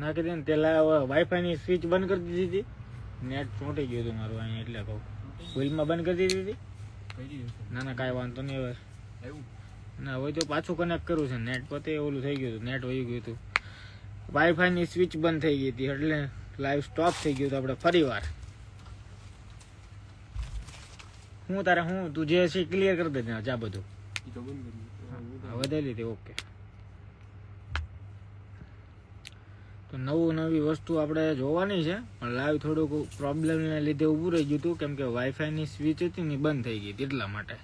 નાખી દે ને પેલા વાઈફાઈ ની સ્વિચ બંધ કરી દીધી હતી, નેટ ચોંટી ગયું હતું મારું અહીંયા, એટલે કહું ભૂલમાં બંધ કરી દીધી હતી. ના ના કાંઈ વાંધો નહીં, હવે ના હોય તો પાછું કનેક્ટ કરવું છે. નેટ પોતે ઓલું થઈ ગયું હતું, નેટ વહી ગયું હતું, વાઈફાઈ ની સ્વિચ બંધ થઈ ગઈ હતી, એટલે લાઈવ સ્ટોપ થઈ ગયું હતું. આપણે ફરી વાર હું તારે હું તું જે છે ક્લિયર કરી દેજે જા બધું વધેલી હતી. ઓકે, તો નવી વસ્તુ આપણે જોવાની છે, પણ લાઈવ થોડુંક પ્રોબ્લેમને લીધે ઊભું રહી ગયું હતું, કેમ કે વાઈફાઈની સ્વિચ હતી ને બંધ થઈ ગઈ એટલા માટે.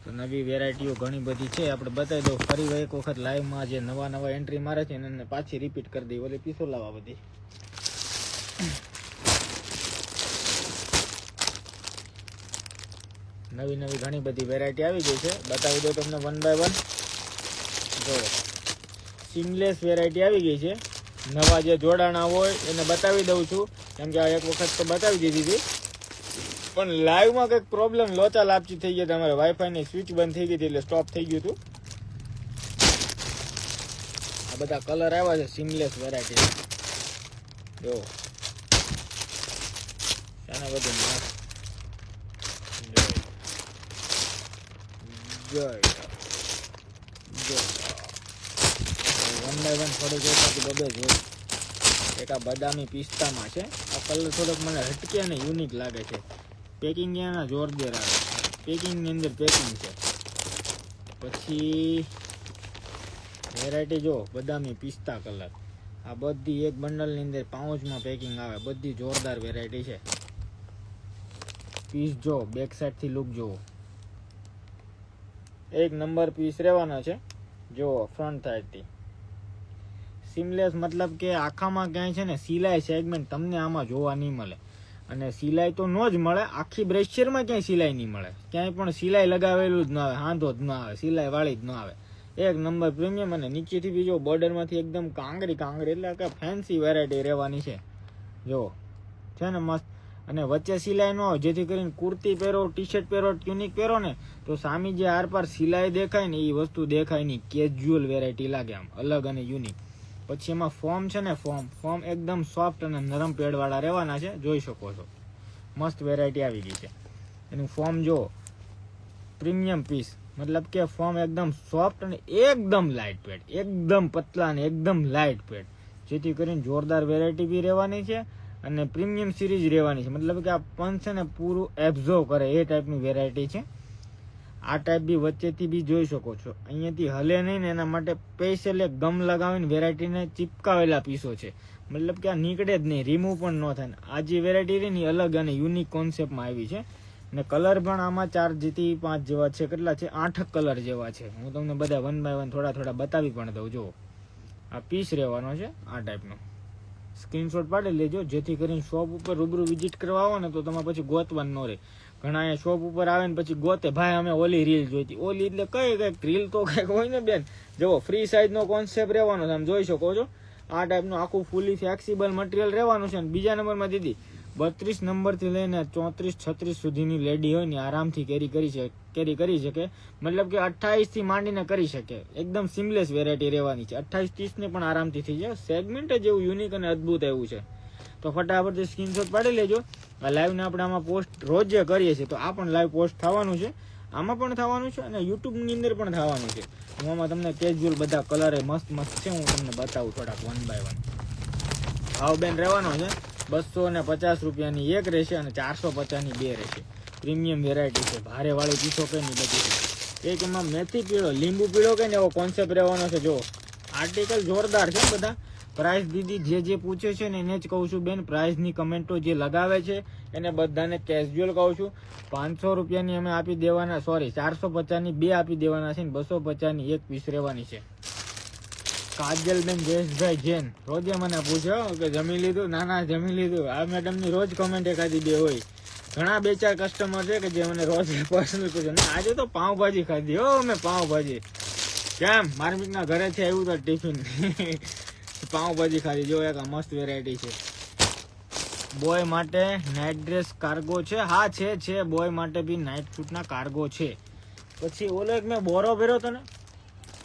તો નવી વેરાયટીઓ ઘણી બધી છે, આપણે બતાવી દઉં ફરી એક વખત લાઈવમાં જે નવા એન્ટ્રી મારે છે એને પાછી રિપીટ કરી દઈએ. ઓલી પીસો લાવવા બધી નવી ઘણી બધી વેરાયટી આવી ગઈ છે, બતાવી દો તમને વન બાય વન. જો સીમલેસ વેરાયટી આવી ગઈ છે, નવા જે જોડાણા હોય એને બતાવી દઉં છું, કેમ કે આ એક વખત તો બતાવી દીધી હતી, પણ લાઈવમાં કંઈક પ્રોબ્લેમ લોચા લાપચી થઈ ગયા, તમારે વાઈફાઈની સ્વિચ બંધ થઈ ગઈ હતી એટલે સ્ટોપ થઈ ગયું હતું. આ બધા કલર આવ્યા છે સીમલેસ વેરાયટી. જો શાના બધું વન બાય વન થોડુંક બબે જોઈ. એક આ બદામી પિસ્તામાં છે, આ કલર થોડોક મને હટકે અને યુનિક લાગે છે. પેકિંગ એના જોરદાર આવે, પેકિંગની અંદર પેકિંગ છે. પછી વેરાયટી જો બદામી પિસ્તા કલર, આ બધી એક બંડલની અંદર પાઉચમાં પેકિંગ આવે, બધી જોરદાર વેરાયટી છે. પીસ જો બેક સાઈડથી લુક જુઓ, એક નંબર પીસ રહેવાનો છે. જો ફ્રન્ટ સાઈડથી સીમલેસ, મતલબ કે આખામાં ક્યાંય છે ને સિલાઈ સેગમેન્ટ તમને આમાં જોવા નહીં મળે, અને સિલાઈ તો ન જ મળે, આખી બ્રેશરમાં ક્યાંય સિલાઈ નહીં મળે, ક્યાંય પણ સિલાઈ લગાવેલું જ ન આવે, હાંધો જ ન આવે, સિલાઈ વાળી જ ન આવે. એક નંબર પ્રીમિયમ, અને નીચેથી બીજો બોર્ડરમાંથી એકદમ કાંગરી એટલે કે ફેન્સી વેરાયટી રહેવાની છે. જો છે ને મસ્ત, અને વચ્ચે સિલાઈ ન હોય, જેથી કરીને કુર્તી પહેરો, ટી શર્ટ પહેરો, ટ્યુનિક પહેરો ને તો સામી જે આરપાર સિલાઈ દેખાય ને એ વસ્તુ દેખાય નહીં, કેઝ્યુઅલ વેરાયટી લાગે આમ અલગ અને યુનિક. પછી એમાં ફોર્મ છે ને, ફોર્મ એકદમ સોફ્ટ અને નરમ પેડવાળા રહેવાના છે, જોઈ શકો છો. મસ્ત વેરાયટી આવી ગઈ છે. એનું ફોર્મ જો પ્રીમિયમ પીસ, મતલબ કે ફોર્મ એકદમ સોફ્ટ અને એકદમ લાઇટ પેડ, એકદમ પતલા અને એકદમ લાઇટ પેડ, જેથી કરીને જોરદાર વેરાયટી બી રહેવાની છે અને પ્રીમિયમ સિરીઝ રહેવાની છે. મતલબ કે આ પંચ છે ને પૂરું એબ્ઝોર્વ કરે એ ટાઈપની વેરાયટી છે. આ ટાઈપ બી વચ્ચેથી બી જોઈ શકો છો, અહીંયાથી હલે નહીં ને એના માટે સ્પેશિયલ એક ગમ લગાવીને વેરાયટીને ચિપકાવેલા પીસો છે, મતલબ કે આ નીકળે જ નહીં, રિમૂવ પણ ન થાય. આ જે વેરાયટી રહી ને અલગ અને યુનિક કોન્સેપ્ટમાં આવી છે, અને કલર પણ આમાં 4 થી 5 જેવા છે. કેટલા છે? 8 કલર જેવા છે. હું તમને બધા વન બાય વન થોડા બતાવી પણ દઉં. જો આ પીસ રહેવાનો છે આ ટાઈપનો, સ્ક્રીનશોટ પાડી લેજો, જેથી કરીને શોપ ઉપર રૂબરૂ વિઝિટ કરવા આવો ને તો તમારે પછી ગોતવાનું ન રહે. ઘણા અહીંયા શોપ ઉપર આવે ને પછી ગોતે, ભાઈ અમે ઓલી રીલ જોઈતી, ઓલી એટલે કઈક રીલ તો કઈક હોય ને બેન. જુઓ ફ્રી સાઇઝનો કોન્સેપ્ટ રહેવાનો છે, આમ જોઈ શકો છો. આ ટાઈપનું આખું ફૂલી ફ્લેક્સિબલ મટીરિયલ રહેવાનું છે. અને બીજા નંબરમાં દીદી 32 નંબરથી લઈને 34-36 સુધીની લેડી હોય ને આરામથી કેરી કરી શકે, મતલબ કે 28 થી માંડીને કરી શકે. એકદમ સિમલેસ વેરાયટી રહેવાની છે, 28-30 ને પણ આરામથી થઈ જાય. સેગમેન્ટ જ એવું યુનિક અને અદભુત એવું છે. તો ફટાફટ સ્ક્રીનશોટ પાડી લેજો. આ લાઈવને આપણે આમાં પોસ્ટ રોજ કરીએ છીએ, તો આ પણ લાઈવ પોસ્ટ થવાનું છે, આમાં પણ થવાનું છે અને યુટ્યુબની અંદર પણ થવાનું છે. હું આમાં તમને કેઝ્યુઅલ બધા કલર મસ્ત છે, હું તમને બતાવું થોડાક વન બાય વન. ભાવ બેન રહેવાનો છે 250 રૂપિયાની એક રહેશે અને 450ની બે રહેશે. પ્રીમિયમ વેરાયટી છે, ભારે વાળી પીસો કઈ નહીં બધી. એક એમાં મેથી પીળો, લીંબુ પીળો કઈ ને એવો કોન્સેપ્ટ રહેવાનો છે. જો આર્ટિકલ જોરદાર છે બધા. પ્રાઇસ દીદી જે પૂછે છે ને એને જ કહું છું બેન, પ્રાઇસની કમેન્ટો જે લગાવે છે એને બધાને કેઝ્યુઅલ કહું છું. 500 રૂપિયાની અમે આપી દેવાના, સોરી 450ની બે આપી દેવાના છે ને 250ની એક પીસ રહેવાની છે. કાજલબેન જયેશભાઈ જૈન રોજે મને પૂછો કે જમી લીધું? ના જમી લીધું. આ મેડમની રોજ કોમેન્ટ એકાદી બે હોય. ઘણા 2-4 કસ્ટમર છે કે જે મને રોજ પર્સનલ પૂછે, ના આજે તો પાઉંભાજી ખાધી હો મેં, પાઉંભાજી. કેમ? માર્મિકના ઘરેથી આવ્યું તો ટિફિન પાઉંભાજી ખાધી. જો એક મસ્ત વેરાયટી છે. બોય માટે નાઇટ ડ્રેસ કાર્ગો છે, હા છે બોય માટે બી નાઇટ સૂટના કાર્ગો છે. પછી ઓલો એક મેં બોરો પહેર્યો હતો ને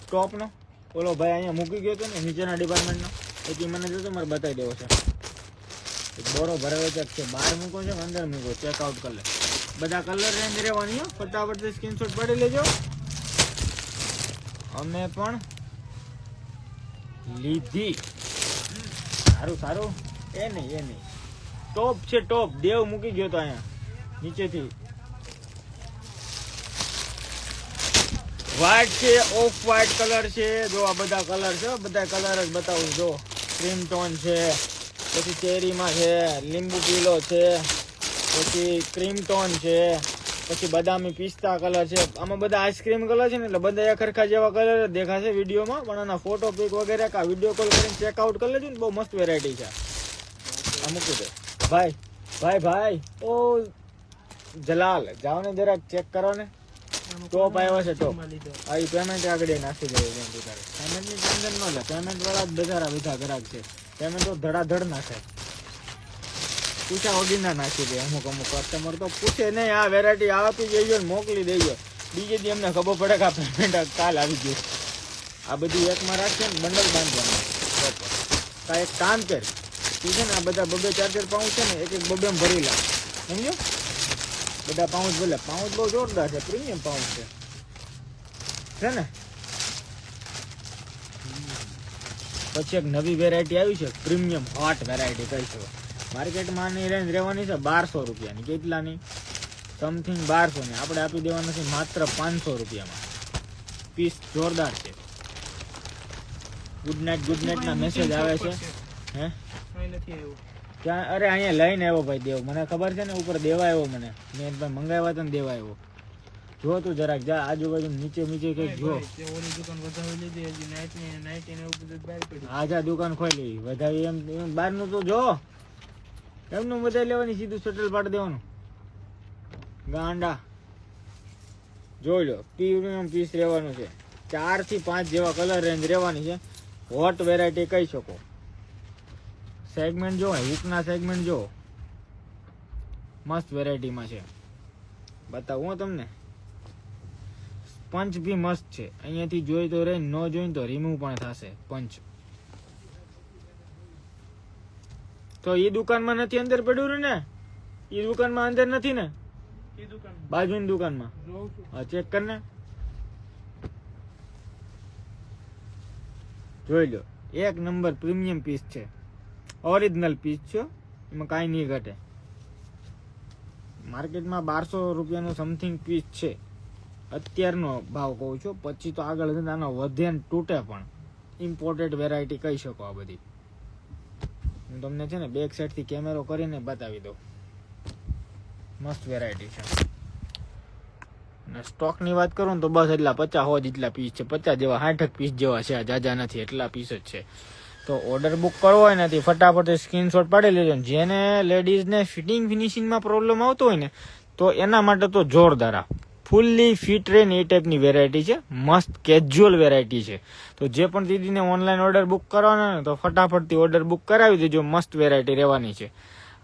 ટોપનો, ઓલો ભાઈ અહીંયા મૂકી ગયો હતો ને નીચેના ડિપાર્ટમેન્ટનો, એટલે મને જોતો મારે બતાવી દેવો છે. બોરો ભરાયો છે, બહાર મૂકો છે કે અંદર મૂકો, ચેકઆઉટ કરી લે. બધા કલર રેન્જ રહેવાની હો, ફટાફટથી સ્ક્રીનશોટ પાડી લેજો. અમે પણ લીધી. સારું સારું, એ નહીં ટોપ છે, ટોપ. દેવ મૂકી ગયો તો અહીંયા નીચેથી. વ્હાઈટ છે, ઓફ વ્હાઈટ કલર છે. જો આ બધા કલર છે, બધા કલર જ બતાવું. જો ક્રીમ ટોન છે, પછી ચેરીમાં છે, લીંબુ પીલો છે, પછી ક્રીમ ટોન છે, પછી બદામી પિસ્તા કલર છે. આમાં બધા આઈસ્ક્રીમ કલર છે ને, એટલે બધા એકરખા જેવા કલર દેખાશે વિડીયોમાં, પણ આના ફોટો પિક વગેરે કા વિડીયો કોલ કરીને ચેકઆઉટ કરી લેજો ને. બહુ મસ્ત વેરાયટી છે. આ મૂકી દે ભાઈ. ભાઈ ઓ જલાલ, જાઓ ને જરાક ચેક કરો ને. ટોપ આવ્યો છે, ટોપ. આ પેમેન્ટ આગળ નાખી દેવું. પેમેન્ટની ટેન્શન ન લે, પેમેન્ટ વાળા જ બજારા વિધા ગ્રાહક છે. પેમેન્ટ તો ધડાધડ નાખે, પૂછા વગર ના નાખી દે. અમુક કસ્ટમર તો પૂછે નહીં, આ વેરાયટી આપી દેજો ને મોકલી દેજો. બીજે દી અમને ખબર પડે કે આ પેમેન્ટ કાલ આવી ગયું. આ બધું એકમાં રાખીએ ને બંડલ બાંધવાનું. એક કામ કર, તું છે ને આ બધા 2-4 પાઉચ છે ને, એક બબેમ ભરી લા, સમજો. બધા પાઉચ ભલે, પાઉચ બહુ જોરદાર છે, પ્રીમિયમ પાઉચ છે ને. પછી એક નવી વેરાયટી આવી છે, પ્રીમિયમ હોટ વેરાયટી કહી શકો. માર્કેટમાં આની રેન્જ રહેવાની છે 1200 રૂપિયાની. કેટલાની? સમથિંગ 1200 ની. આપણે આપી દેવાના છે માત્ર 500 રૂપિયામાં. પીસ જોરદાર છે. ગુડ નાઇટ ના મેસેજ આવે છે. હે ક્યાં? અરે અહીંયા લઈને આવ્યો ભાઈ દેવ, મને ખબર છે ને. ઉપર દેવા આવ્યો મને, મેં ભાઈ મંગાવ્યા હતા ને દેવા આવ્યો. જો તું જરાક જા આજુબાજુ નીચે કઈક જો. આજા દુકાન ખોલી વધાવી એમ બહારનું તો જો. એમનું બધા લેવાની, સીધું શટલ પાડી દેવાનું. ગાંડા જોઈ લો, પ્રીમિયમ પીસ રહેવાનું છે. 4 થી 5 જેવા કલર રેન્જ રહેવાની છે. હોટ વેરાયટી કહી શકો. સેગમેન્ટ જો, હુકના સેગમેન્ટ જો, મસ્ત વેરાયટીમાં છે. બતાવું તમને. પંચ બી મસ્ત છે. અહીંયાથી જોઈ તો રહે, ન જોઈ તો રિમૂવ પણ થશે પંચ. તો એ દુકાનમાં નથી અંદર પડ્યું ને? એ દુકાનમાં અંદર નથી ને? બાજુની દુકાનમાં હા, ચેક કર ને. જોઈ લો, એક નંબર પ્રીમિયમ પીસ છે. ઓરિજિનલ પીસ છે, એમાં કાંઈ નહીં ઘટે. માર્કેટમાં 1200 રૂપિયાનો સમથિંગ પીસ છે અત્યારનો ભાવ કહું છું. પછી તો આગળ આનો વધે ને તૂટે પણ. ઇમ્પોર્ટેડ વેરાયટી કહી શકો આ બધી. હું તમને છે ને બેક સાઈડથી કેમેરો કરીને બતાવી દઉં. મસ્ત વેરાયટી છે. અને સ્ટોકની વાત કરું ને તો બસ એટલા 50 જેટલા પીસ છે. 50 જેવા 60 પીસ જેવા છે. આ જાજા નથી, એટલા પીસ જ છે. તો ઓર્ડર બુક કરવો હોય ને ફટાફટ સ્ક્રીનશોટ પાડી લેજો. જેને લેડીઝને ફિટિંગ ફિનિશિંગમાં પ્રોબ્લેમ આવતો હોય ને, તો એના માટે તો જોરદાર ફૂલ્લી ફિટ રહે ને એ ટાઈપની વેરાયટી છે. મસ્ત કેજ્યુઅલ વેરાયટી છે. તો જે પણ દીદીને ઓનલાઈન ઓર્ડર બુક કરવાનો ને, તો ફટાફટથી ઓર્ડર બુક કરાવી દેજો. મસ્ત વેરાયટી રહેવાની છે.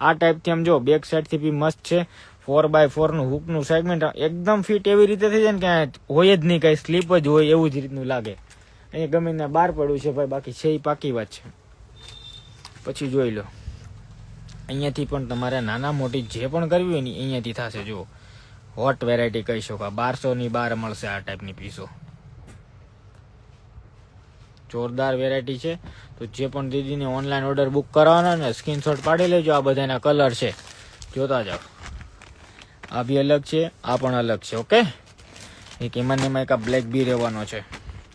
આ ટાઈપથી આમ જો, બેક સાઈડથી બી મસ્ત છે. 4x4 નું હુકનું સેગમેન્ટ એકદમ ફિટ એવી રીતે થઈ જાય ને કે હોય જ નહીં, કાંઈ સ્લીપ જ હોય એવું જ રીતનું લાગે. અહીંયા ગમે ને બહાર પડ્યું છે ભાઈ, બાકી છે એ પાકી વાત છે. પછી જોઈ લો, અહીંયાથી પણ તમારે નાના મોટી જે પણ કરવી હોય ને અહીંયાથી થશે. જુઓ, હોટ વેરાયટી કહી શકો. 1200 ની બહાર મળશે આ ટાઈપની પીસો. જોરદાર વેરાયટી છે. તો જે પણ દીદીને ઓનલાઈન ઓર્ડર બુક કરવાના ને, સ્ક્રીનશોટ પાડી લેજો. આ બધાના કલર છે, જોતા જાઓ. આ બી અલગ છે, આ પણ અલગ છે. ઓકે, એક એમાં એક આ બ્લેક બી રહેવાનો છે.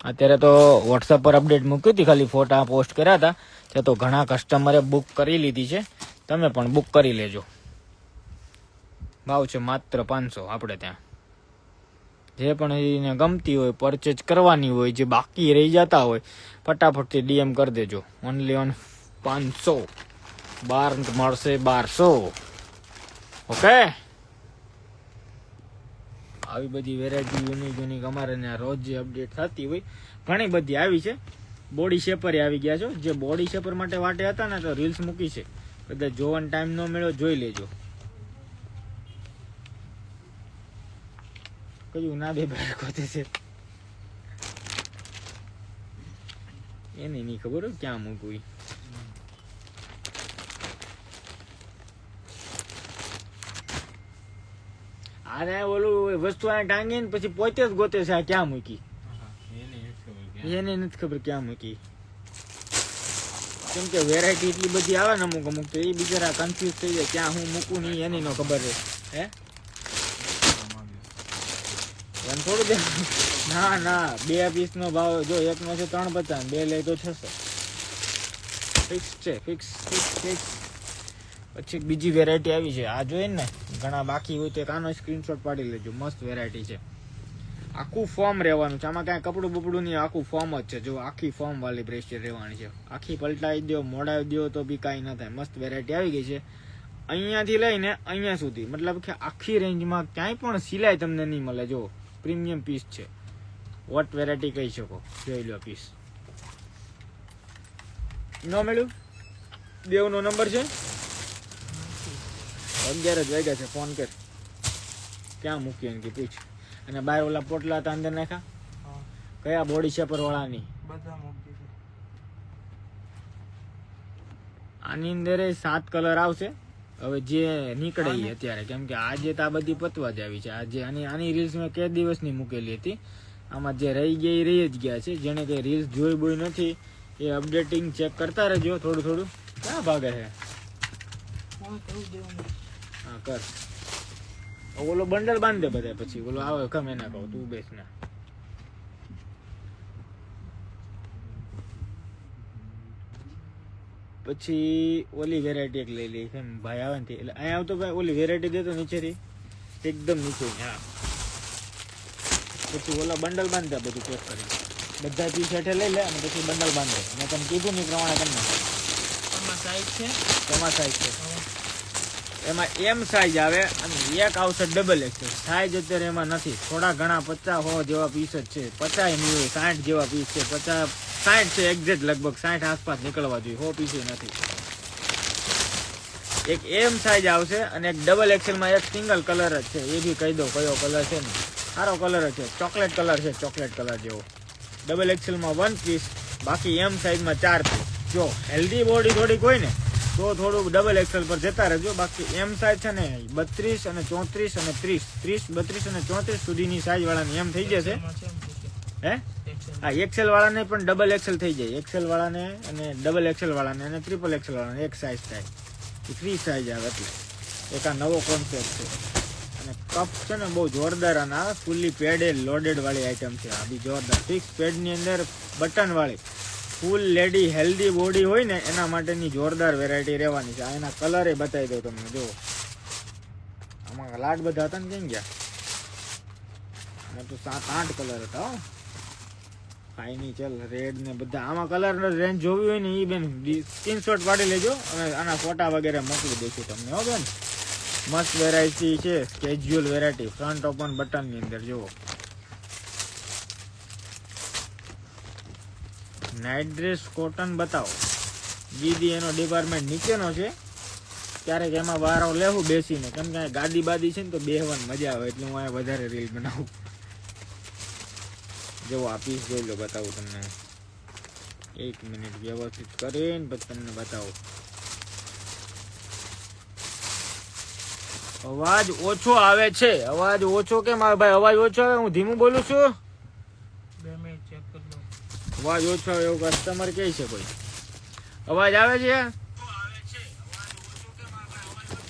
અત્યારે તો વોટ્સઅપ પર અપડેટ મૂકી હતી, ખાલી ફોટા પોસ્ટ કર્યા હતા. ત્યાં તો ઘણા કસ્ટમરે બુક કરી લીધી છે. તમે પણ બુક કરી લેજો. ભાવ છે માત્ર 500 આપણે ત્યાં. જે પણ એને ગમતી હોય, પરચેજ કરવાની હોય, જે બાકી રહી જતા હોય, ફટાફટથી ડીએમ કરી દેજો. Only on 500. બાર મળશે 1200. ઓકે, આવી બધી વેરાયટી યુનિક અમારે રોજ જે અપડેટ થતી હોય ઘણી બધી આવી છે. બોડી શેપર આવી ગયા છો. જે બોડી શેપર માટે વાટે હતા ને, તો રીલ્સ મૂકી છે. બધા જોવાનો ટાઈમ ન મળ્યો, જોઈ લેજો. કયું ના બે ભાઈ ખોતે છે. એને નહીં ખબર હોય ક્યાં મૂકવું. આને ઓલું વસ્તુ આ ટાંગી ને પછી પોતે જ ગોતે છે આ ક્યાં મૂકી, એને નથી ખબર ક્યાં મૂકી. કેમ કે વેરાયટી એટલી બધી આવે ને અમુક અમુક તો એ બિચારા કન્ફ્યુઝ થઈ જાય ક્યાં હું મૂકું નહીં એની નો ખબર છે. હે એમ થોડું દે. ના ના 2 પીસ નો ભાવ જો એક નો છે 350, 2 લે તો 600 ફિક્સ છે. ફિક્સ. પછી બીજી વેરાયટી આવી છે આ જોઈએ ને, ઘણા બાકી હોય તો આનો સ્ક્રીનશોટ પાડી લેજો. મસ્ત વેરાયટી છે, આખું ફોર્મ રહેવાનું છે આમાં, કાંઈ કપડું બપડું નહીં, આખું ફોર્મ જ છે. જો આખી ફોર્મ વાળી બ્રેસલેટ રહેવાની છે, આખી પલટાવી દો મોડાવી દો તો બી કાંઈ ન થાય. મસ્ત વેરાયટી આવી ગઈ છે અહીંયાથી લઈને અહીંયા સુધી, મતલબ કે આખી રેન્જમાં ક્યાંય પણ સિલાઈ તમને નહીં મળે. જો પ્રીમિયમ પીસ છે, વોટ વેરાયટી કહી શકો. જોઈ લો પીસ. ન મળ્યું? દેવનો નંબર છે 11 જ વાગ્યા છે, ફોન કર. ક્યાં મૂક્યું કે પૂછ. અને બહાર ઓલા પોટલા હતા અંદર નાખ્યા કયા બોડી શેપર વાળાની? આની અંદર 7 કલર આવશે હવે જે નીકળે અત્યારે, કેમ કે આજે તો આ બધી પતવા જ આવી છે. આજે આની રીલ્સ મેં કે દિવસની મૂકેલી હતી, આમાં જે રહી ગયા એ રહી જ ગયા છે. જેને કઈ રીલ્સ જોઈ બોઈ નથી એ અપડેટિંગ ચેક કરતા રહેજો થોડું થોડું. ક્યાં ભાગે છે? હા કર. ઓલો બંડલ બાંધ દે બધા, પછી ઓલો આવે ગમે ના કહું, તું બેસ ના. પછી ઓલી વેરાયટી એક લઈ લઈ એમ ભાઈ આવે ને એટલે અહીંયા આવતો ભાઈ ઓલી વેરાયટી દેતો નીચેથી એકદમ નીચે. હા પછી ઓલા બંડલ બાંધ દે બધું પેક કરી, બધા પીસ હેઠે લઈ લે અને પછી બંડલ બાંધે. મેં તમે કીધું ને એ પ્રમાણે કરી નાખો. તમારા સાઈઝ છે એમાં એમ સાઈઝ આવે અને એક આવશે ડબલ એક્સેલ. સાઈઝ અત્યારે એમાં નથી, થોડા ઘણા 50-100 જેવા પીસ જ છે. 50 નહીં હોય, 60 જેવા પીસ છે. 50-60 છે એક્ઝેક્ટ, લગભગ 60 આસપાસ નીકળવા જોઈએ, 100 પીસ નથી. એક એમ સાઈઝ આવશે અને એક ડબલ એક્સેલમાં એક સિંગલ કલર જ છે. એ બી કહી દો કયો કલર છે ને, સારો કલર જ છે, ચોકલેટ કલર છે, ચોકલેટ કલર જેવો. ડબલ એક્સેલમાં 1 પીસ, બાકી એમ સાઈઝમાં 4 પીસ. જો હેલ્ધી બોડી થોડીક હોય ને તો થોડુંક ડબલ એક્સેલ પર જતા રહેજો. બાકી એમ સાઈઝ છે ને 32 અને 34 અને 30, 32 અને 34 સુધીની સાઈઝ વાળાની એમ થઈ જશે. હે હા, એક્સેલ વાળાને પણ ડબલ એક્સેલ થઈ જાય. એક્સેલ વાળાને અને ડબલ એક્સેલ વાળાને અને ટ્રિપલ એક્સેલ વાળાને એક સાઈઝ થાય, 3 સાઈઝ આવે. એટલે એક આ નવો કોન્સેપ્ટ છે. અને કપ છે ને બહુ જોરદાર, અને આ ફૂલી પેડેડ લોડેડ વાળી આઈટમ છે. આ બી જોરદાર ફિક્સ પેડની અંદર બટન વાળી ફૂલ લેડી હેલ્ધી બોડી હોય ને એના માટેની જોરદાર વેરાયટી રહેવાની છે. આ એના કલર એ બતાવી દઉં તમને. જો આમાં લાટ બધા હતા ને કેમ ગયા? આમાં તો 7-8 કલર હતા. કાંઈ નહીં, ચાલ રેડ ને બધા આમાં કલર રેન્જ જોવી હોય ને એ બેન સ્ક્રીનશોટ પાડી લેજો અને આના ફોટા વગેરે મોકલી દઈશું તમને. હો બેન, મસ્ત વેરાયટી છે, casual variety, front open button ની અંદર. જુઓ નાઇટ ડ્રેસ કોટન બતાવો. દીદી એનો ડિપાર્ટમેન્ટ નીચેનો છે, ક્યારેક એમાં વારો લેવું બેસીને, કેમ કે ગાડી બાદી છે ને તો બેહવાની મજા આવે એટલે હું અહીંયા વધારે રીલ બનાવું. જો આ પીસ જોઈ લો, બતાવું તમને. 1 મિનિટ વ્યવસ્થિત કરીને પછી તમને બતાવું. અવાજ ઓછો આવે છે. અવાજ ઓછો કેમ આવે ભાઈ? અવાજ ઓછો આવે, હું ધીમું બોલું છું. 2 મિનિટ ચેક કરી લો. અવાજ ઓછો આવે એવું કસ્ટમર કહે છે કોઈ? અવાજ આવે છે?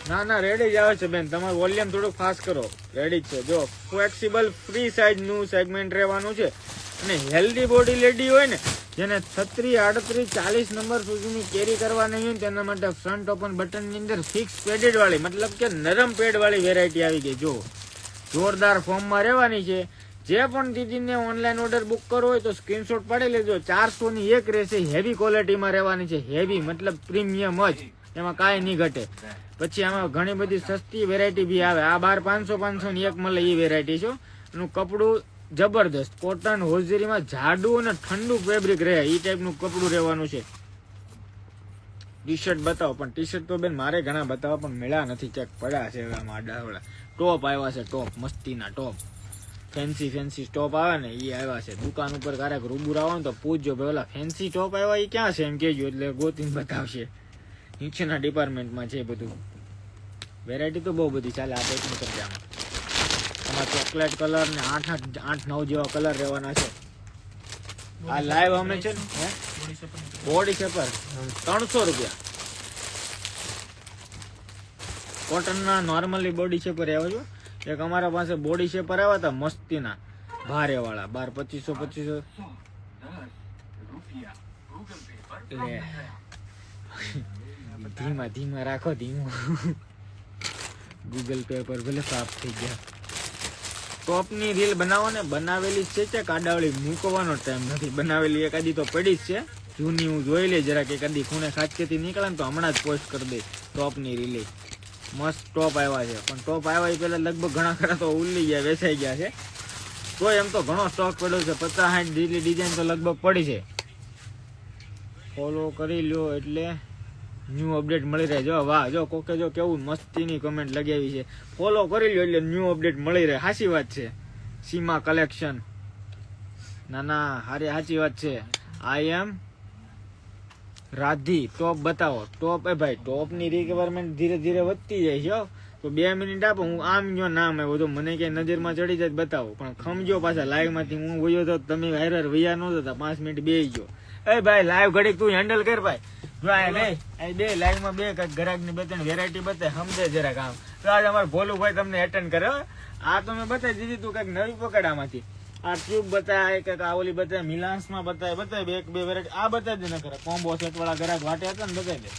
ના ના, રેડી જ આવે છે બેન. તમારું વોલ્યુમ થોડુંક ફાસ્ટ કરો. રેડી જ છે. જો ફ્લેક્સિબલ ફ્રી સાઇઝ નું સેગમેન્ટ રહેવાનું છે. અને હેલ્ધી બોડી લેડી હોય ને, જેને 36, 38, 40 નંબર સુધીની કેરી કરવાની હોય ને તેના માટે ફ્રન્ટ ઓપન બટન ની અંદર ફિક્સ પેડેડ વાળી, મતલબ કે નરમ પેડ વાળી વેરાયટી આવી ગઈ. જો જોરદાર ફોર્મમાં રહેવાની છે. જે પણ દીદીને ઓનલાઈન ઓર્ડર બુક કરવો હોય તો સ્ક્રીનશોટ પાડી લેજો. 400 ની એક રહેશે. હેવી ક્વોલિટીમાં રહેવાની છે. હેવી મતલબ પ્રીમિયમ જ, એમાં કાંઈ નહીં ઘટે. પછી આમાં ઘણી બધી સસ્તી વેરાયટી બી આવે. આ 500 ની એક મળે એ વેરાયટી છે. એનું કપડું જબરદસ્ત કોટન હોઝરીમાં જાડું અને ઠંડુ ફેબ્રિક રહે એ ટાઈપનું કપડું રહેવાનું છે. ટી શર્ટ બતાવો, પણ ટી શર્ટ તો બેન મારે ઘણા બતાવવા પણ મળ્યા નથી. ચેક પડ્યા છે આમાં આડા. ટોપ આવ્યા છે, ટોપ મસ્તીના ટોપ. ફેન્સી સ્ટોપ આવે ને એ આવ્યા છે. દુકાન ઉપર ક્યારેક રૂબરૂ આવો ને તો પૂછજો ભાઈ ઓલા ફેન્સી સ્ટોપ આવ્યા એ ક્યાં છે એમ કહેજો, એટલે ગોતીને બતાવશે. નીચેના ડિપાર્ટમેન્ટમાં છે બધું. વેરાયટી તો બહુ બધી ચાલે આ ટેકનિક કરજામાં. આમાં ચોકલેટ કલર ને 8-9 જેવા કલર રહેવાના છે. આ લાઈવ અમે છે ને બોડી શેપર 300 રૂપિયા. કોટનના નોર્મલી બોડી શેપર આવ્યો છો. એક અમારા પાસે બોડી શેપર આવ્યા હતા મસ્તીના ભારે વાળા 2500 લે ધીમા રાખો ધીમું. ગૂગલ પે પર ભલે સાફ થઈ ગયા. ટોપની રીલ બનાવો ને બનાવેલી છે કાડાવળી મૂકવાનો ટાઈમ નથી. બનાવેલી એકાદી તો પડી જ છે જૂની, હું જોઈ લે જરા કે કદી ખૂણે ખાચકેથી નીકળે ને તો હમણાં જ પોસ્ટ કરી દે ટોપની રીલે. મસ્ત ટોપ આવ્યા છે, પણ ટોપ આવ્યા એ પહેલા લગભગ ઘણા ખરા તો ઉલ્લી ગયા, વેચાઈ ગયા છે. તો એમ તો ઘણો સ્ટોક પડ્યો છે. 50-60 જેટલી ડિઝાઇન તો લગભગ પડી છે. ફોલો કરી લ્યો એટલે ન્યૂ અપડેટ મળી રહે. જો વાહ, જો કોકે જો કેવું મસ્તીની કમેન્ટ લગાવી છે. ફોલો કરી લ્યો એટલે ન્યૂ અપડેટ મળી રહે. સાચી વાત છે. સીમા કલેક્શન, ના હારી સાચી વાત છે. આઈ એમ રાધી. ટોપ બતાવો. ટોપ ભાઈ ટોપની રિક્વાયરમેન્ટ ધીરે ધીરે વધતી જાય છે. તો 2 મિનિટ આપો, હું આમ જો નામ આવ્યો તો મને કઈ નજરમાં ચડી જાય બતાવો. પણ ખમજો પાછા લાઈવ માંથી હું વયો તો તમે હાયર વૈયા ન થતા 5 મિનિટ બેસી ગયો. એ ભાઈ લાઈવ ઘડીક તું હેન્ડલ કર ભાઈ. બે લાઈવ માં બે ગ્રાહક ની 2-3 વેરાયટી બતાય, સમજે જરાક આમ. તો આજે અમારે ભોલુભાઈ તમને એટેન્ડ કરે. આ તો મેં બતાવી દીધી, તું કઈક નવી પકડ આમાંથી. આ ટ્યુબ બતાય, કઈક આ ઓલી બતાય, મિલાન્સ માં બતાય, બે વેરાયટી આ બતાવી દે. ન કરે કોમ્બો સેટ વાળા ગ્રાહક વાટે હતા ને બતાવી દે.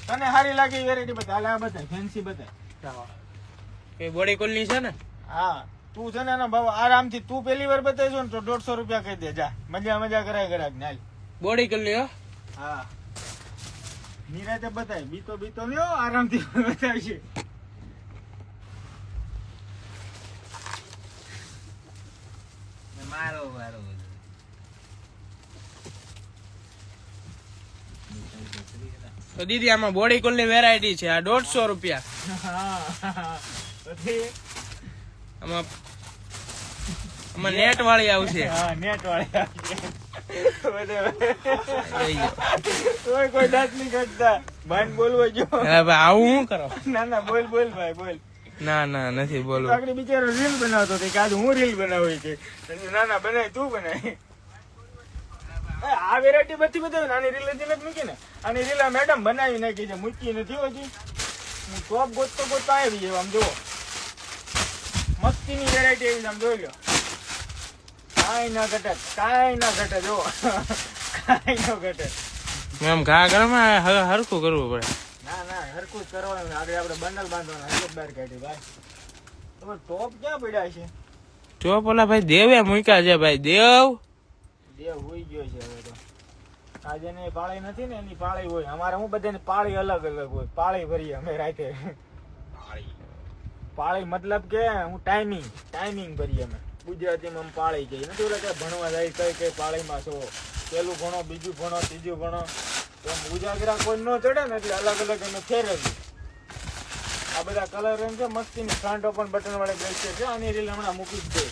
તને સારી લાગે એ વેરાયટી બતાય. આ બતાય ફેન્સી બતાય. એ બોડી કોલ ની છે ને? હા, તું છે ને એનો ભાવ આરામથી તું પેલી વાર બતાવીજો ને તો 150 રૂપિયા કહી દે. જા મજા કરાય ગ્રાહક ને. બોડી કોલ ની. હા, નિરાતે બતાય. બીતો લ્યો, આરામથી બતાવશે. મારો તો દીદી આમાં બોડી કોલ ની વેરાયટી છે. આ 150 રૂપિયા. આમાં નેટ વાળી આવશે. હા, નેટ વાળી આવશે. કોઈ દાંત નહીં કાઢતા. ભાઈ બોલવો જો. આવું શું કરો? ના બોલ ભાઈ બોલ. ના નથી બોલવું. આગળ બિચારો રીલ બનાવતો હતો કે આજે હું રીલ બનાવું છે. ના બનાય તું બનાય. આ વેરાયટી બધી બતાવી. આની રીલ હજી નથી મૂકી ને. આની રીલ આ મેડમ બનાવી નાખી છે, મૂકી નથી હજી. હું ટોપ ગોતતો આવી જાય. આમ જુઓ મસ્તીની વેરાયટી એવી આમ જોઈ લો. કાંઈ ના ઘટે જુઓ. કાંઈ ન ઘટે. મેમ ઘા ગળમાં હરખું કરવું પડે. ના હરખું જ કરવાનું. આગળ આપણે બંડલ બાંધવાના. બહાર કાઢી ભાઈ. તમે ટોપ ક્યાં પડ્યા છે? જો પેલા ભાઈ દેવે મૂક્યા છે. ભાઈ દેવ હોઈ ગયો છે હવે તો. આજે ને પાળી નથી ને એની પાળી હોય. અમારે હું બધાની પાળી અલગ હોય. પાળી ભરીએ અમે રાતે. પાળી મતલબ કે હું ટાઈમિંગ ભરીએ અમે. ગુજરાતીમાં અમે પાળી જઈએ. નથી ઓલા કઈ ભણવા જાય કઈ પાળીમાં છો, પેલું ભણો, બીજું ભણો, ત્રીજું ભણો. તો ઉજાગરા કોઈ ન ચડે ને એટલે અલગ અમે ફેરવીએ. આ બધા કલર એમ છે મસ્તીની ફ્રન્ટ ઓપન બટન વાળી બ્રેસલેટ છે. આની રીલ હમણાં મૂકી જ દે,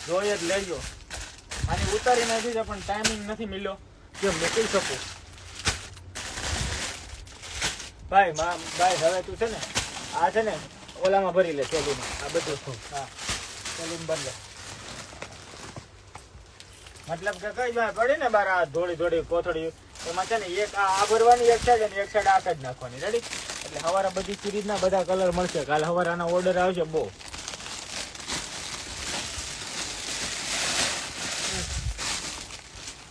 જોઈએ જ લેજો. આની ઉતારી નાખી છે પણ ટાઈમિંગ નથી મળ્યો કે મૂકી શકું. ભાઈ હવે તું છે ને આ છે ને ઓલામાં ભરી લે ચોલીમાં. આ બધું હા ચોલીમાં ભરી લે. મતલબ કે કઈ જાય પડી ને બાર આ થોડી કોથળી એમાં છે ને એક આ ભરવાની એક સાઈડ અને એક સાઈડ આ જ નાખવાની. રેડી? એટલે સવારે બધી સિરીઝના બધા કલર મળશે. કાલે સવારે આનો ઓર્ડર આવશે બહુ.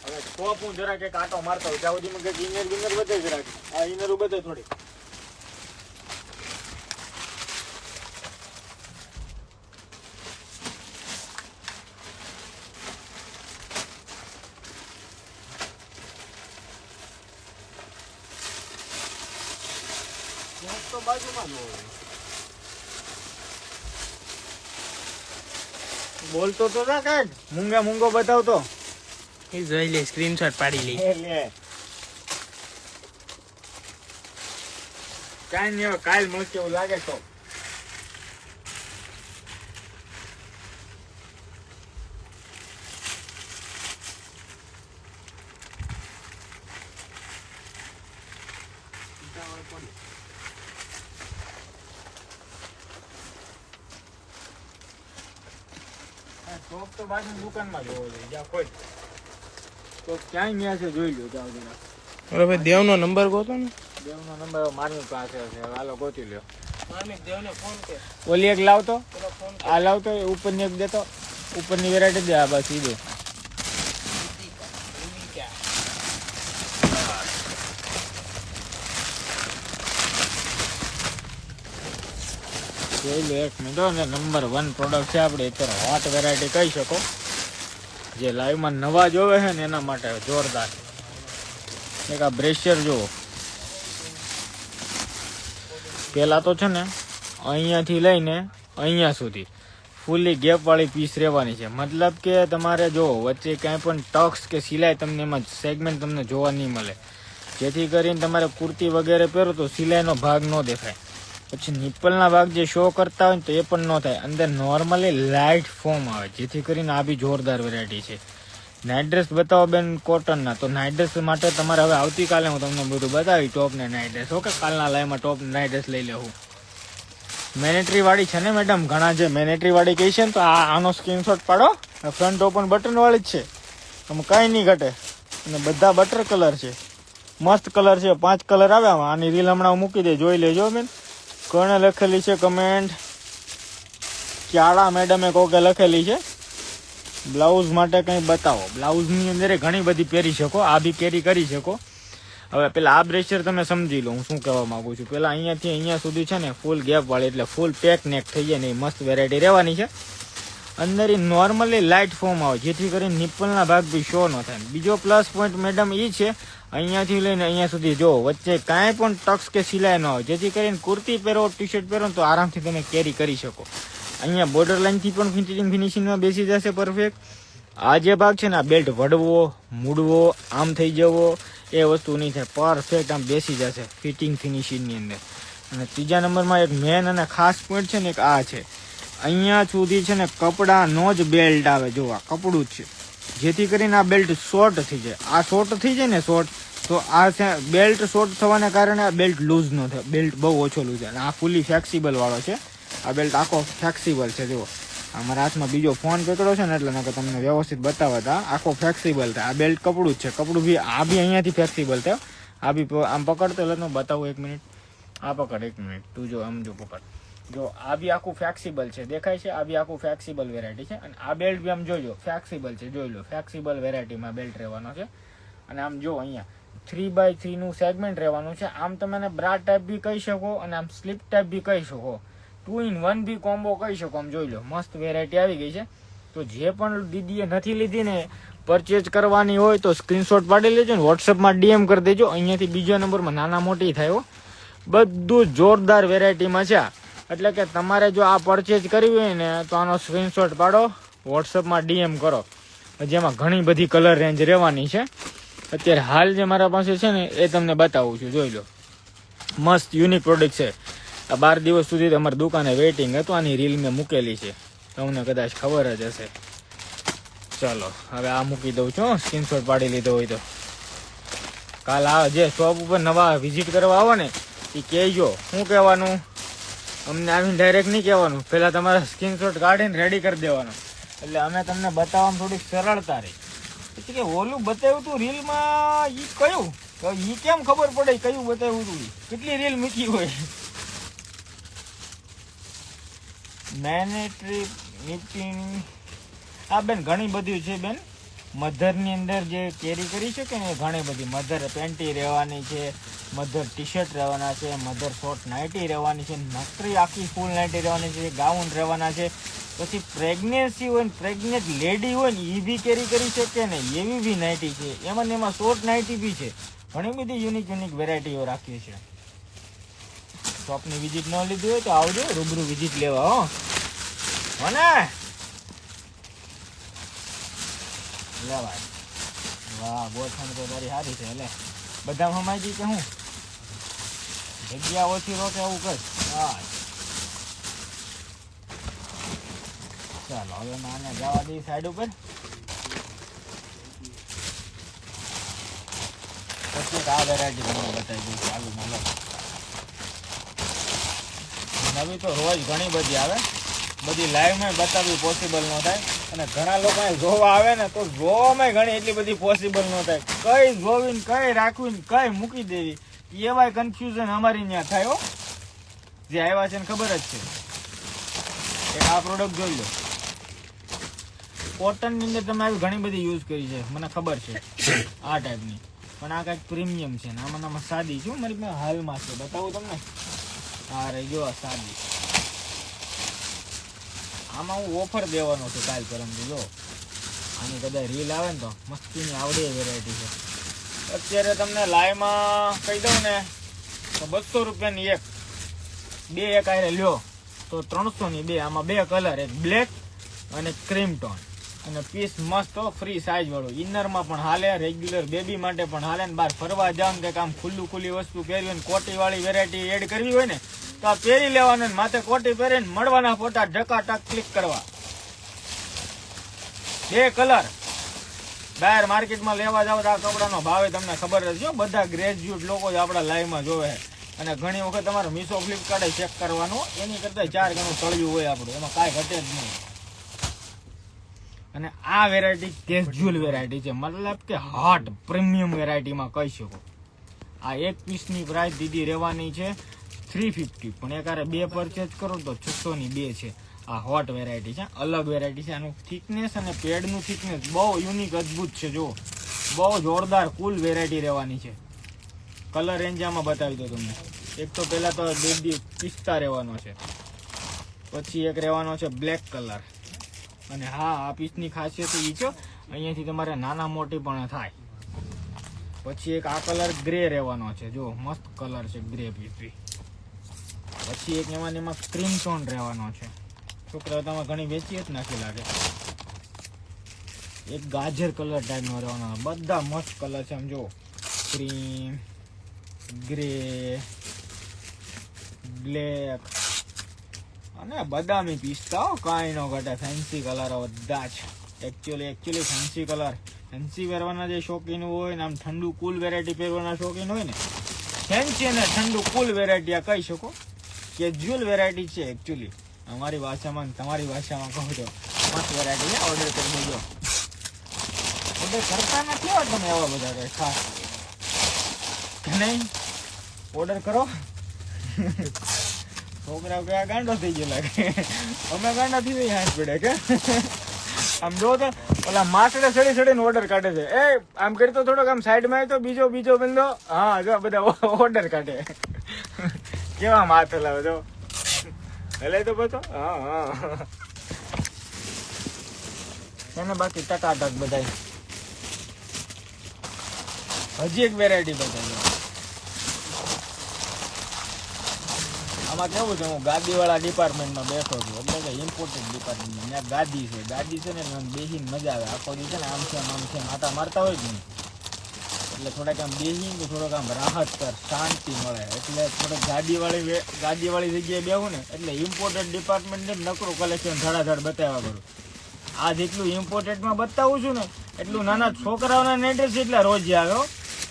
હવે ટોપ હું જરાક એક આટો મારતો હોય ત્યાં સુધી કઈક ઇનર બધે જરાક આ ઇનર બધે થોડી. તો બાજુમાં જ હોય. બોલતો તો ના કાંઈક મૂંગો બતાવતો. એ જોઈ લે, સ્ક્રીનશોટ પાડી લે. કાંઈ નહીં, કાલ મળશે એવું લાગે તો. સ્ટોક તો બાજુ દુકાનમાં જોવો જોઈએ, જ્યાં કોઈ સ્ટોક ક્યાંય ન્યા છે જોઈ લો જાવ જરા. અરે ભાઈ દેવનો નંબર ગોતો ને. દેવનો નંબર મારી પાસે છે, હાલો ગોતી લ્યો. મામી દેવને ફોન કર. ઓલી એક લાવતો, પેલો ફોન આ લાવતો, ઉપરની એક દેતો, ઉપરની વેરાયટી દે, આ બસ ઈ દે. જોઈ લો એક મિનિટ ને, નંબર 1 પ્રોડક્ટ છે આપણે, અત્યારે હોટ વેરાયટી કહી શકો, જે લાઈવમાં નવા જોવે છે ને એના માટે જોરદાર. એક આ બ્રેશર જુઓ, પેલા તો છે ને અહીંયાથી લઈને અહીંયા સુધી ફૂલી ગેપ વાળી પીસ રહેવાની છે, મતલબ કે તમારે જો વચ્ચે ક્યાંય પણ ટક્સ કે સિલાઈ તમને એમાં સેગમેન્ટ તમને જોવા નહીં મળે, જેથી કરીને તમારે કુર્તી વગેરે પહેરો તો સિલાઈનો ભાગ ન દેખાય. પછી નિપ્પલના ભાગ જે શો કરતા હોય ને તો એ પણ ન થાય, અંદર નોર્મલી લાઇટ ફોર્મ આવે, જેથી કરીને આ બી જોરદાર વેરાયટી છે. નાઇટ ડ્રેસ બતાવો બેન કોટનના, તો નાઇટ ડ્રેસ માટે તમારે હવે આવતીકાલે હું તમને બધું બતાવી ટોપ ને નાઇટ ડ્રેસ. ઓકે, કાલના લાઈવમાં ટોપ નાઇટ ડ્રેસ લઈ લેવું. મેનેટરી વાળી છે ને મેડમ, ઘણા જે મેનેટરી વાળી કહી છે ને, તો આનો સ્ક્રીનશોટ પાડો. ફ્રન્ટ ઓપન બટન વાળી જ છે, આમાં કાંઈ નહીં ઘટે, અને બધા બટર કલર છે, મસ્ત કલર છે, 5 કલર આવે આમાં. આની રીલ હમણાં મૂકી દે, જોઈ લેજો બેન. કોણે લખેલી છે કમેન્ટ? ક્યાળા મેડમે કોકે લખેલી છે. બ્લાઉઝ માટે કંઈ બતાવો. બ્લાઉઝની અંદર ઘણી બધી પહેરી શકો, આ બી કેરી કરી શકો. હવે પેલા આ બ્રેશર તમે સમજી લો હું શું કહેવા માંગુ છું. પેલા અહીંયાથી અહીંયા સુધી છે ને ફૂલ ગેપ વાળી, એટલે ફૂલ પેક નેક થઈ જાય ને એ મસ્ત વેરાયટી રહેવાની છે. અંદર એ નોર્મલી લાઇટ ફોર્મ આવે, જેથી કરીને નિપ્પલના ભાગ બી શો ન થાય. બીજો પ્લસ પોઈન્ટ મેડમ એ છે, અહીંયાથી લઈને અહીંયા સુધી જો વચ્ચે કાંઈ પણ ટક્સ કે સિલાઈ ન હોય, જેથી કરીને કુર્તી પહેરો, ટી શર્ટ પહેરો તો આરામથી તમે કેરી કરી શકો. અહીંયા બોર્ડર લાઇનથી પણ ફિનિશિંગમાં બેસી જશે પરફેક્ટ. આ જે ભાગ છે ને આ બેલ્ટ વડવો, મૂડવો, આમ થઈ જવો એ વસ્તુ નહીં થાય, પરફેક્ટ આમ બેસી જશે ફિટિંગ ફિનિશિંગની અંદર. અને ત્રીજા નંબરમાં એક મેન અને ખાસ પોઈન્ટ છે ને એક આ છે, અહીંયા સુધી છે ને કપડાનો જ બેલ્ટ આવે, જો આ કપડું જ છે, જેથી કરીને આ બેલ્ટ શોર્ટ થઈ જાય. આ શોર્ટ થઈ જાય ને શોર્ટ, તો આ બેલ્ટ શોર્ટ થવાને કારણે આ બેલ્ટ લૂઝ ન થાય, બેલ્ટ બહુ ઓછો લૂઝ થાય. અને આ ફૂલી ફ્લેક્સિબલ વાળો છે, આ બેલ્ટ આખો ફ્લેક્સિબલ છે. જુઓ અમારા હાથમાં બીજો ફોન પકડો છે ને એટલે નકર તમને વ્યવસ્થિત બતાવવા હતા. આખો ફ્લેક્સિબલ થાય, આ બેલ્ટ કપડું જ છે, કપડું બી આ બી અહીંયાથી ફ્લેક્સિબલ થાય. આ બી આમ પકડતો એટલે હું બતાવું, 1 મિનિટ. આ પકડ 1 મિનિટ, તું જો આમ જો પકડ, જો આ બી આખું ફ્લેક્સિબલ છે, દેખાય છે? આ બી આખું ફ્લેક્સિબલ વેરાયટી છે. અને આ બેલ્ટ બી આમ જોજો ફ્લેક્સિબલ છે, જોઈ લો ફ્લેક્સિબલ વેરાયટીમાં બેલ્ટ રહેવાનો છે. અને આમ જો અહીંયા 3x3 નું સેગમેન્ટ રહેવાનું છે. આમ તમે બ્રા ટાઈપ બી કહી શકો અને આમ સ્લીપ ટાઈપ બી કહી શકો, 2 in 1 બી કોમ્બો કહી શકો. આમ જોઈ લો મસ્ત વેરાયટી આવી ગઈ છે. તો જે પણ દીદીએ નથી લીધી ને, પરચેજ કરવાની હોય તો સ્ક્રીનશોટ પાડી લેજો ને વોટ્સઅપમાં DM કરી દેજો. અહીંયાથી બીજા નંબરમાં નાના મોટી થાય, બધું જોરદાર વેરાયટીમાં છે. એટલે કે તમારે જો આ પરચેજ કરવી હોય ને તો આનો સ્ક્રીનશોટ પાડો, વોટ્સઅપમાં DM કરો. જેમાં ઘણી બધી કલર રેન્જ રહેવાની છે. અત્યારે હાલ જે મારા પાસે છે ને એ તમને બતાવું છું, જોઈ લો મસ્ત યુનિક પ્રોડક્ટ છે. આ 12 દિવસ સુધી તમારી દુકાને વેઇટિંગ હતું, આની રીલ મેં મૂકેલી છે, તમને કદાચ ખબર જ હશે. ચલો હવે આ મૂકી દઉં છું, સ્ક્રીનશોટ પાડી લીધો હોય તો. કાલ આ જે શોપ ઉપર નવા વિઝિટ કરવા આવો ને એ કહેજો. શું કહેવાનું? અમને આવીને ડાયરેક્ટ નહીં કહેવાનું, પહેલાં તમારે સ્ક્રીનશોટ કાઢીને રેડી કરી દેવાનો, એટલે અમે તમને બતાવવામાં થોડીક સરળતા રહી. પછી કે ઓલું બતાવ્યું તું રીલમાં, એ કયું? તો એ કેમ ખબર પડે કયું બતાવ્યું તું? કેટલી રીલ મૂકી હોય? મેનેટરી નિપિંગ આ બેન ઘણી બધી છે બેન. મધરની અંદર જે કેરી કરી શકે ને એ ઘણી બધી. મધર પેન્ટી રહેવાની છે, મધર ટી શર્ટ રહેવાના છે, મધર શોર્ટ નાઇટી રહેવાની છે, નકરી આખી ફૂલ નાઇટી રહેવાની છે, ગાઉન રહેવાના છે. પછી પ્રેગ્નેન્સી હોય ને પ્રેગ્નેન્ટ લેડી હોય ને એ બી કેરી કરી શકે ને એવી બી નાઇટી છે. એમાં ને એમાં શોર્ટ નાઇટી બી છે. ઘણી બધી યુનિક વેરાયટીઓ રાખી છે. શોપની વિઝિટ ન લીધી હોય તો આવજો, રૂબરૂ વિઝિટ લેવા. હો ને લેવાય. વાહ, ગોઠણ તો તારી સારી છે. એટલે બધા હમાઈ ગઈ કે હું જગ્યા ઓછી રોકે એવું કર. હા ચાલો હવે આને જવા દઈ સાઈડ ઉપર. પછી આ વેરાયટી તમને બતાવી દઉં ચાલુ. નવી તો રોજ ઘણી બધી આવે, બધી લાઈવમાં બતાવવી પોસિબલ ન થાય, અને ઘણા લોકો જોવા આવે ને તો જોવામાં ઘણી એટલી બધી પોસિબલ ન થાય. કઈ જોવીને કઈ રાખવીને કઈ મૂકી દેવી એવાય કન્ફ્યુઝન અમારી ત્યાં થાય હો. જે આવ્યા છે ને ખબર જ છે. એક આ પ્રોડક્ટ જોઈ લો, કોટનની અંદર તમે આવી ઘણી બધી યુઝ કરી છે મને ખબર છે આ ટાઈપની, પણ આ કંઈક પ્રીમિયમ છે ને આમાં સાદી છું મારી પાસે હાલમાં છે, બતાવું તમને. આ રહી જો આ સાદી, આમાં હું ઓફર દેવાનો છું કાલ પરમથી. જો આની કદાચ રીલ આવે ને તો મસ્તીની આવડે વેરાયટી છે. અત્યારે તમને લાઈવમાં કહી દઉં ને તો 200 રૂપિયાની એક, બે એક આરે લ્યો તો 300 ની બે. આમાં બે કલર, એક બ્લેક અને ક્રીમ ટોન, અને પીસ મસ્ત ફ્રી સાઈઝ વાળું. ઇનરમાં પણ હાલે, રેગ્યુલર બેબી માટે પણ હાલે, ને બહાર ફરવા જાવ ને કંઈક આમ ખુલ્લી વસ્તુ પહેરવી હોય ને કોટી વાળી વેરાયટી એડ કરવી હોય ને તો આ પહેરી લેવાનું, ને માથે કોટી પહેરીને મળવાના ફોટા ઢકાટક ક્લિક કરવા. બે કલર બહાર માર્કેટમાં લેવા જાવ તો આ કપડાનો ભાવે તમને ખબર જ છે. બધા ગ્રેજ્યુએટ લોકો જ આપણા લાઈવમાં જોવે છે, અને ઘણી વખત તમારે મીશો ફ્લિપકાર્ટે ચેક કરવાનું, એની કરતા 4 ગણું તળિયું હોય આપણું, એમાં કાંઈ ઘટે જ નહીં. અને આ વેરાયટી કેઝ્યુઅલ વેરાયટી છે, મતલબ કે હોટ પ્રીમિયમ વેરાયટીમાં કહી શકો. આ એક પીસની પ્રાઇસ દીદી રહેવાની છે 350, પણ એકારે બે પરચેજ કરો તો 600 ની બે છે. આ હોટ વેરાયટી છે, અલગ વેરાયટી છે. આનું થિકનેસ અને પેડનું થિકનેસ બહુ યુનિક અદ્ભુત છે. જો બહુ જોરદાર કુલ વેરાયટી રહેવાની છે. કલર રેન્જ આમાં બતાવી દો તમને. એક તો પહેલા તો બેબી પિસ્તા રહેવાનો છે, પછી એક રહેવાનો છે બ્લેક કલર, અને હા આ પીસની ખાસિયત એ છે અહીંયાથી તમારે નાના મોટી પણ થાય. પછી એક આ કલર ગ્રે રહેવાનો છે, જો મસ્ત કલર છે ગ્રે પીસ. પછી એક એમાં ક્રીમ ટોન રહેવાનો છે, છોકરાઓ તમે ઘણી વેચી જ નાખી લાગે. એક ગાજર કલર ટાઈપનો રહેવાનો, બધા મસ્ત કલર છે. આમ જો ક્રીમ, ગ્રે, બ્લેક અને બદામી પિસ્તા, કાંઈ નો ઘટે. ફેન્સી કલર બધા જ, એકચ્યુઅલી ફેન્સી કલર. ફેન્સી પહેરવાના જે શોખીન હોય ને, આમ ઠંડુ કુલ વેરાયટી પહેરવાના શોખીન હોય ને, ફેન્સી અને ઠંડુ કુલ વેરાયટી આ કહી શકો. કેઝ્યુઅલ વેરાયટી છે એકચ્યુઅલી, અમારી ભાષામાં તમારી ભાષામાં કહું તો મસ્ત વેરાયટી છે. ઓર્ડર કરી દેજો. ઓર્ડર કરતા નથી હો તમે એવા બધા કંઈ ખાસ નહીં, ઓર્ડર કરો. છોકરાઓ કયા ગાંડો થઈ ગયો લાગે, અમે ગાંડા થઈ જાય હાથ પડે કે. આમ જો તો ઓલા માસડે સડીને ઓર્ડર કાઢે છે. એ આમ કરી તો થોડોક આમ સાઈડમાં તો બીજો બંદો, હા જો બધા ઓર્ડર કાઢે. કેવા માથ હલાવે જો, હલે તો બધો. હા એને બાકી ટકાટક બધા. હજી એક વેરાયટી બતાવી. આમાં કેવું છે, હું ગાદીવાળા ડિપાર્ટમેન્ટમાં બેઠો છું, એટલે કે ઇમ્પોર્ટેડ ડિપાર્ટમેન્ટમાં. ત્યાં ગાદી છે ને બેસીને મજા આવે. આખો દી છે ને આમ છે આટા મારતા હોય જ નહીં, એટલે થોડાક આમ બેસીને તો થોડોક આમ રાહત કર, શાંતિ મળે. એટલે થોડોક ગાદીવાળી જગ્યાએ બેહું ને એટલે ઇમ્પોર્ટેડ ડિપાર્ટમેન્ટ નકરું કલેક્શન ધડાધડ બતાવ્યા કરું. આ જેટલું ઇમ્પોર્ટેન્ટમાં બતાવું છું ને એટલું નાના છોકરાઓના નેટર્સ એટલા રોજે આવે.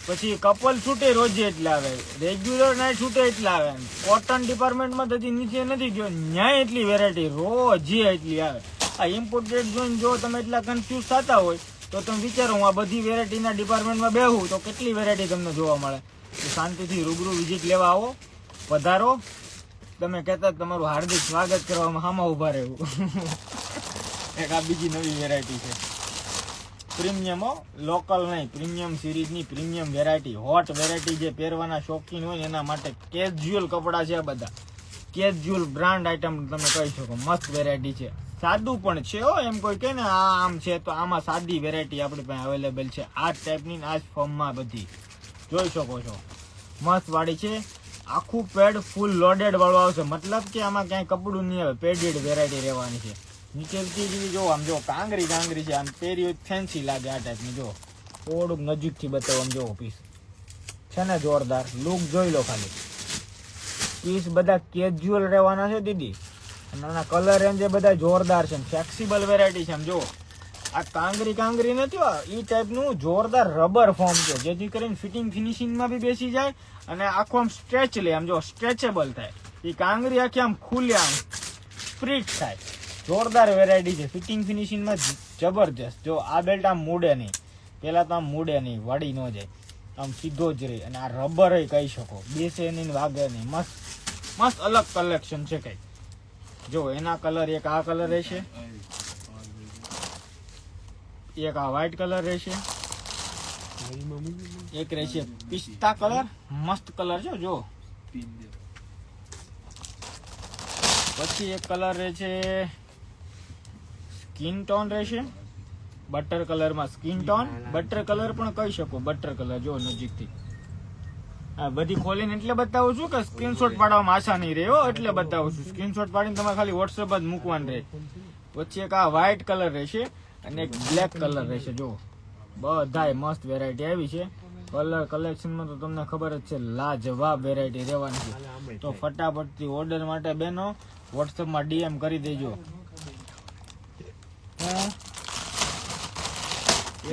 પછી કપલ છૂટે રોજે એટલા આવે, રેગ્યુલર નાઇટ છૂટે એટલા આવે. કોટન ડિપાર્ટમેન્ટમાં તો નીચે નથી ગયો, ન્યાય એટલી વેરાયટી રોજે એટલી આવે. આ ઇમ્પોર્ટેડ જોઈને જો તમે એટલા કન્ફ્યુઝ થતા હોય તો તમે વિચારો, હું આ બધી વેરાયટીના ડિપાર્ટમેન્ટમાં બેહું તો કેટલી વેરાયટી તમને જોવા મળે. તો શાંતિથી રૂબરૂ વિઝિટ લેવા આવો, પધારો. તમે કહેતા તમારું હાર્દિક સ્વાગત કરવામાં હામાં ઊભા રહેવું. એક આ બીજી નવી વેરાયટી છે, પ્રીમિયમ, લોકલ નહીં, પ્રીમિયમ સિરીઝની પ્રીમિયમ વેરાયટી. હોટ વેરાયટી જે પહેરવાના શોખીન હોય એના માટે કેઝ્યુઅલ કપડાં છે બધા. કેઝ્યુઅલ બ્રાન્ડ આઇટમ તમે કહી શકો. મસ્ત વેરાયટી છે, સાદું પણ છે હો. એમ કોઈ કહે ને આ આમ છે તો આમાં સાદી વેરાયટી આપણી પાસે અવેલેબલ છે. આ ટાઈપની આ જ ફોર્મમાં બધી જોઈ શકો છો. મસ્ત વાળી છે, આખું પેડ ફૂલ લોડેડ વાળું આવશે, મતલબ કે આમાં ક્યાંય કપડું નહીં આવે, પેડેડ વેરાયટી રહેવાની છે. નીચેથી જો આમ જો કાંગરી છે, આમ પહેરી ફેન્સી લાગે આ ટાઈપની. જો થોડુંક નજીકથી બતાવો, આમ જો પીસ છે ને જોરદાર. લુક જોઈ લો ખાલી. પીસ બધા કેઝ્યુઅલ રહેવાના છે દીદી, અને આના કલર રેન્જ એ બધા જોરદાર છે, ફ્લેક્સિબલ વેરાયટી છે. આમ જો આ કાંગરી નથી, એ ટાઈપનું જોરદાર રબર ફોર્મ છે, જેથી કરીને ફિટિંગ ફિનિશિંગમાં બી બેસી જાય અને આખું આમ સ્ટ્રેચ લે. આમ જો સ્ટ્રેચેબલ થાય. એ કાંગરી આખી આમ ખુલે આમ સ્પ્રિટ થાય. જોરદાર વેરાયટી છે. ફિટિંગ ફિનિશિંગમાં જબરજસ્ત. જો આ બેલ્ટ આમ મૂડે નહીં, પેલા તો આમ મૂડે નહીં, વળી ન જાય, આમ સીધો જ રહે. અને આ રબર કહી શકો, બેસે નહીં, વાગે નહીં. મસ્ત મસ્ત અલગ કલેક્શન છે કઈ. જો એના કલર, એક આ કલર રહેશે, એક આ વ્હાઈટ કલર રહેશે, એક રહેશે પિસ્તા કલર, મસ્ત કલર છે. જો પછી એક કલર રહેશે સ્કિન ટોન રહેશે, બટર કલરમાં સ્કિન ટોન, બટર કલર પણ કહી શકો. બટર કલર જો નજીકથી આ બધી ખોલીને એટલે બતાવું છું કે સ્ક્રીનશોટ પાડવામાં આશા નહીં રહે હો, એટલે બતાવું છું. સ્ક્રીનશોટ પાડીને તમારે ખાલી વોટ્સએપ જ મૂકવાનું રહે. પછી એક આ વ્હાઈટ કલર રહેશે અને એક બ્લેક કલર રહેશે. જો બધાય મસ્ત વેરાયટી આવી છે. કલર કલેક્શનમાં તો તમને ખબર જ છે, લાજવાબ વેરાયટી રહેવાની છે. તો ફટાફટથી ઓર્ડર માટે બેનો વોટ્સએપમાં ડીએમ કરી દેજો.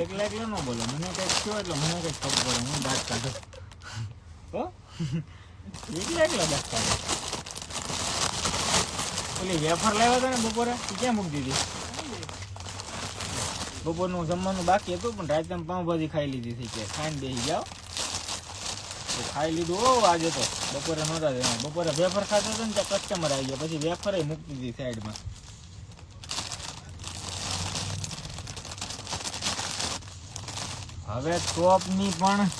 એકલા એકલા ન બોલો, મને કઈક થયો એટલે મને કઈક ખબર પડે, હું દાંત કાઢો. એકલા એકલા દાંત કાઢો. ઓલી વેફર લાવ્યા હતા ને બપોરે, ક્યાં મૂકી દીધી? બપોરનું જમવાનું બાકી હતું પણ રાતે પાઉંભાજી ખાઈ લીધી હતી કે ખાઈને બેસી જાઓ. ખાઈ લીધું હો આજે તો. બપોરે નહોતા દેવા, બપોરે વેફર ખાતો હતો ને ત્યાં કસ્ટમર આવી ગયા, પછી વેફર મૂકી દીધી સાઈડમાં. હવે ટોપની પણ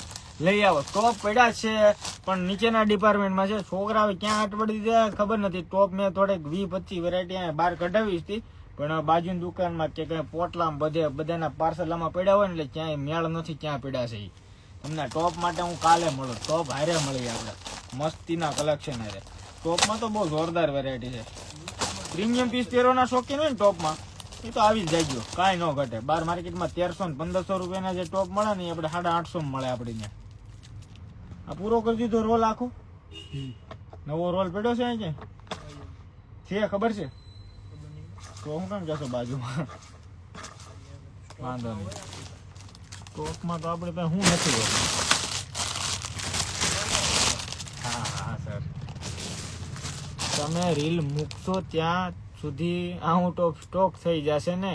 લઈ આવો. ટોપ પડ્યા છે પણ નીચેના ડિપાર્ટમેન્ટમાં છે. છોકરાઓ ક્યાં અટવડી દીધા ખબર નથી. ટોપ મેં થોડીક 20-25 વેરાયટી બહાર કઢાવી હતી, પણ બાજુની દુકાનમાં કે કઈ પોટલામાં બધાના પાર્સલામાં પડ્યા હોય ને એટલે ક્યાંય મેળ નથી ક્યાં પડ્યા છે. તમને ટોપ માટે હું કાલે મળું, ટોપ હારે મળી આપણે મસ્તીના કલેક્શન હારે. ટોપમાં તો બહુ જોરદાર વેરાયટી છે. પ્રીમિયમ પીસ પહેરવાના શોખીન હોય ને ટોપમાં એ તો આવી જ જાય, કાંઈ ન ઘટે. બાર માર્કેટમાં 1300-1500 રૂપિયાના જે ટોપ મળે ને એ આપણે 850 મળે આપણે ત્યાં. આ પૂરો કરી દીધો રોલ આખો, નવો રોલ પડ્યો છે અહીં છે ખબર છે તો હું કેમ જશો બાજુમાં? વાંધો નહીં, ટોપમાં તો આપણે પાસે હું નથી રોલ. હા હા સર, તમે રીલ મૂકશો ત્યાં સુધી આઉટ ઓફ સ્ટોક થઈ જશે ને,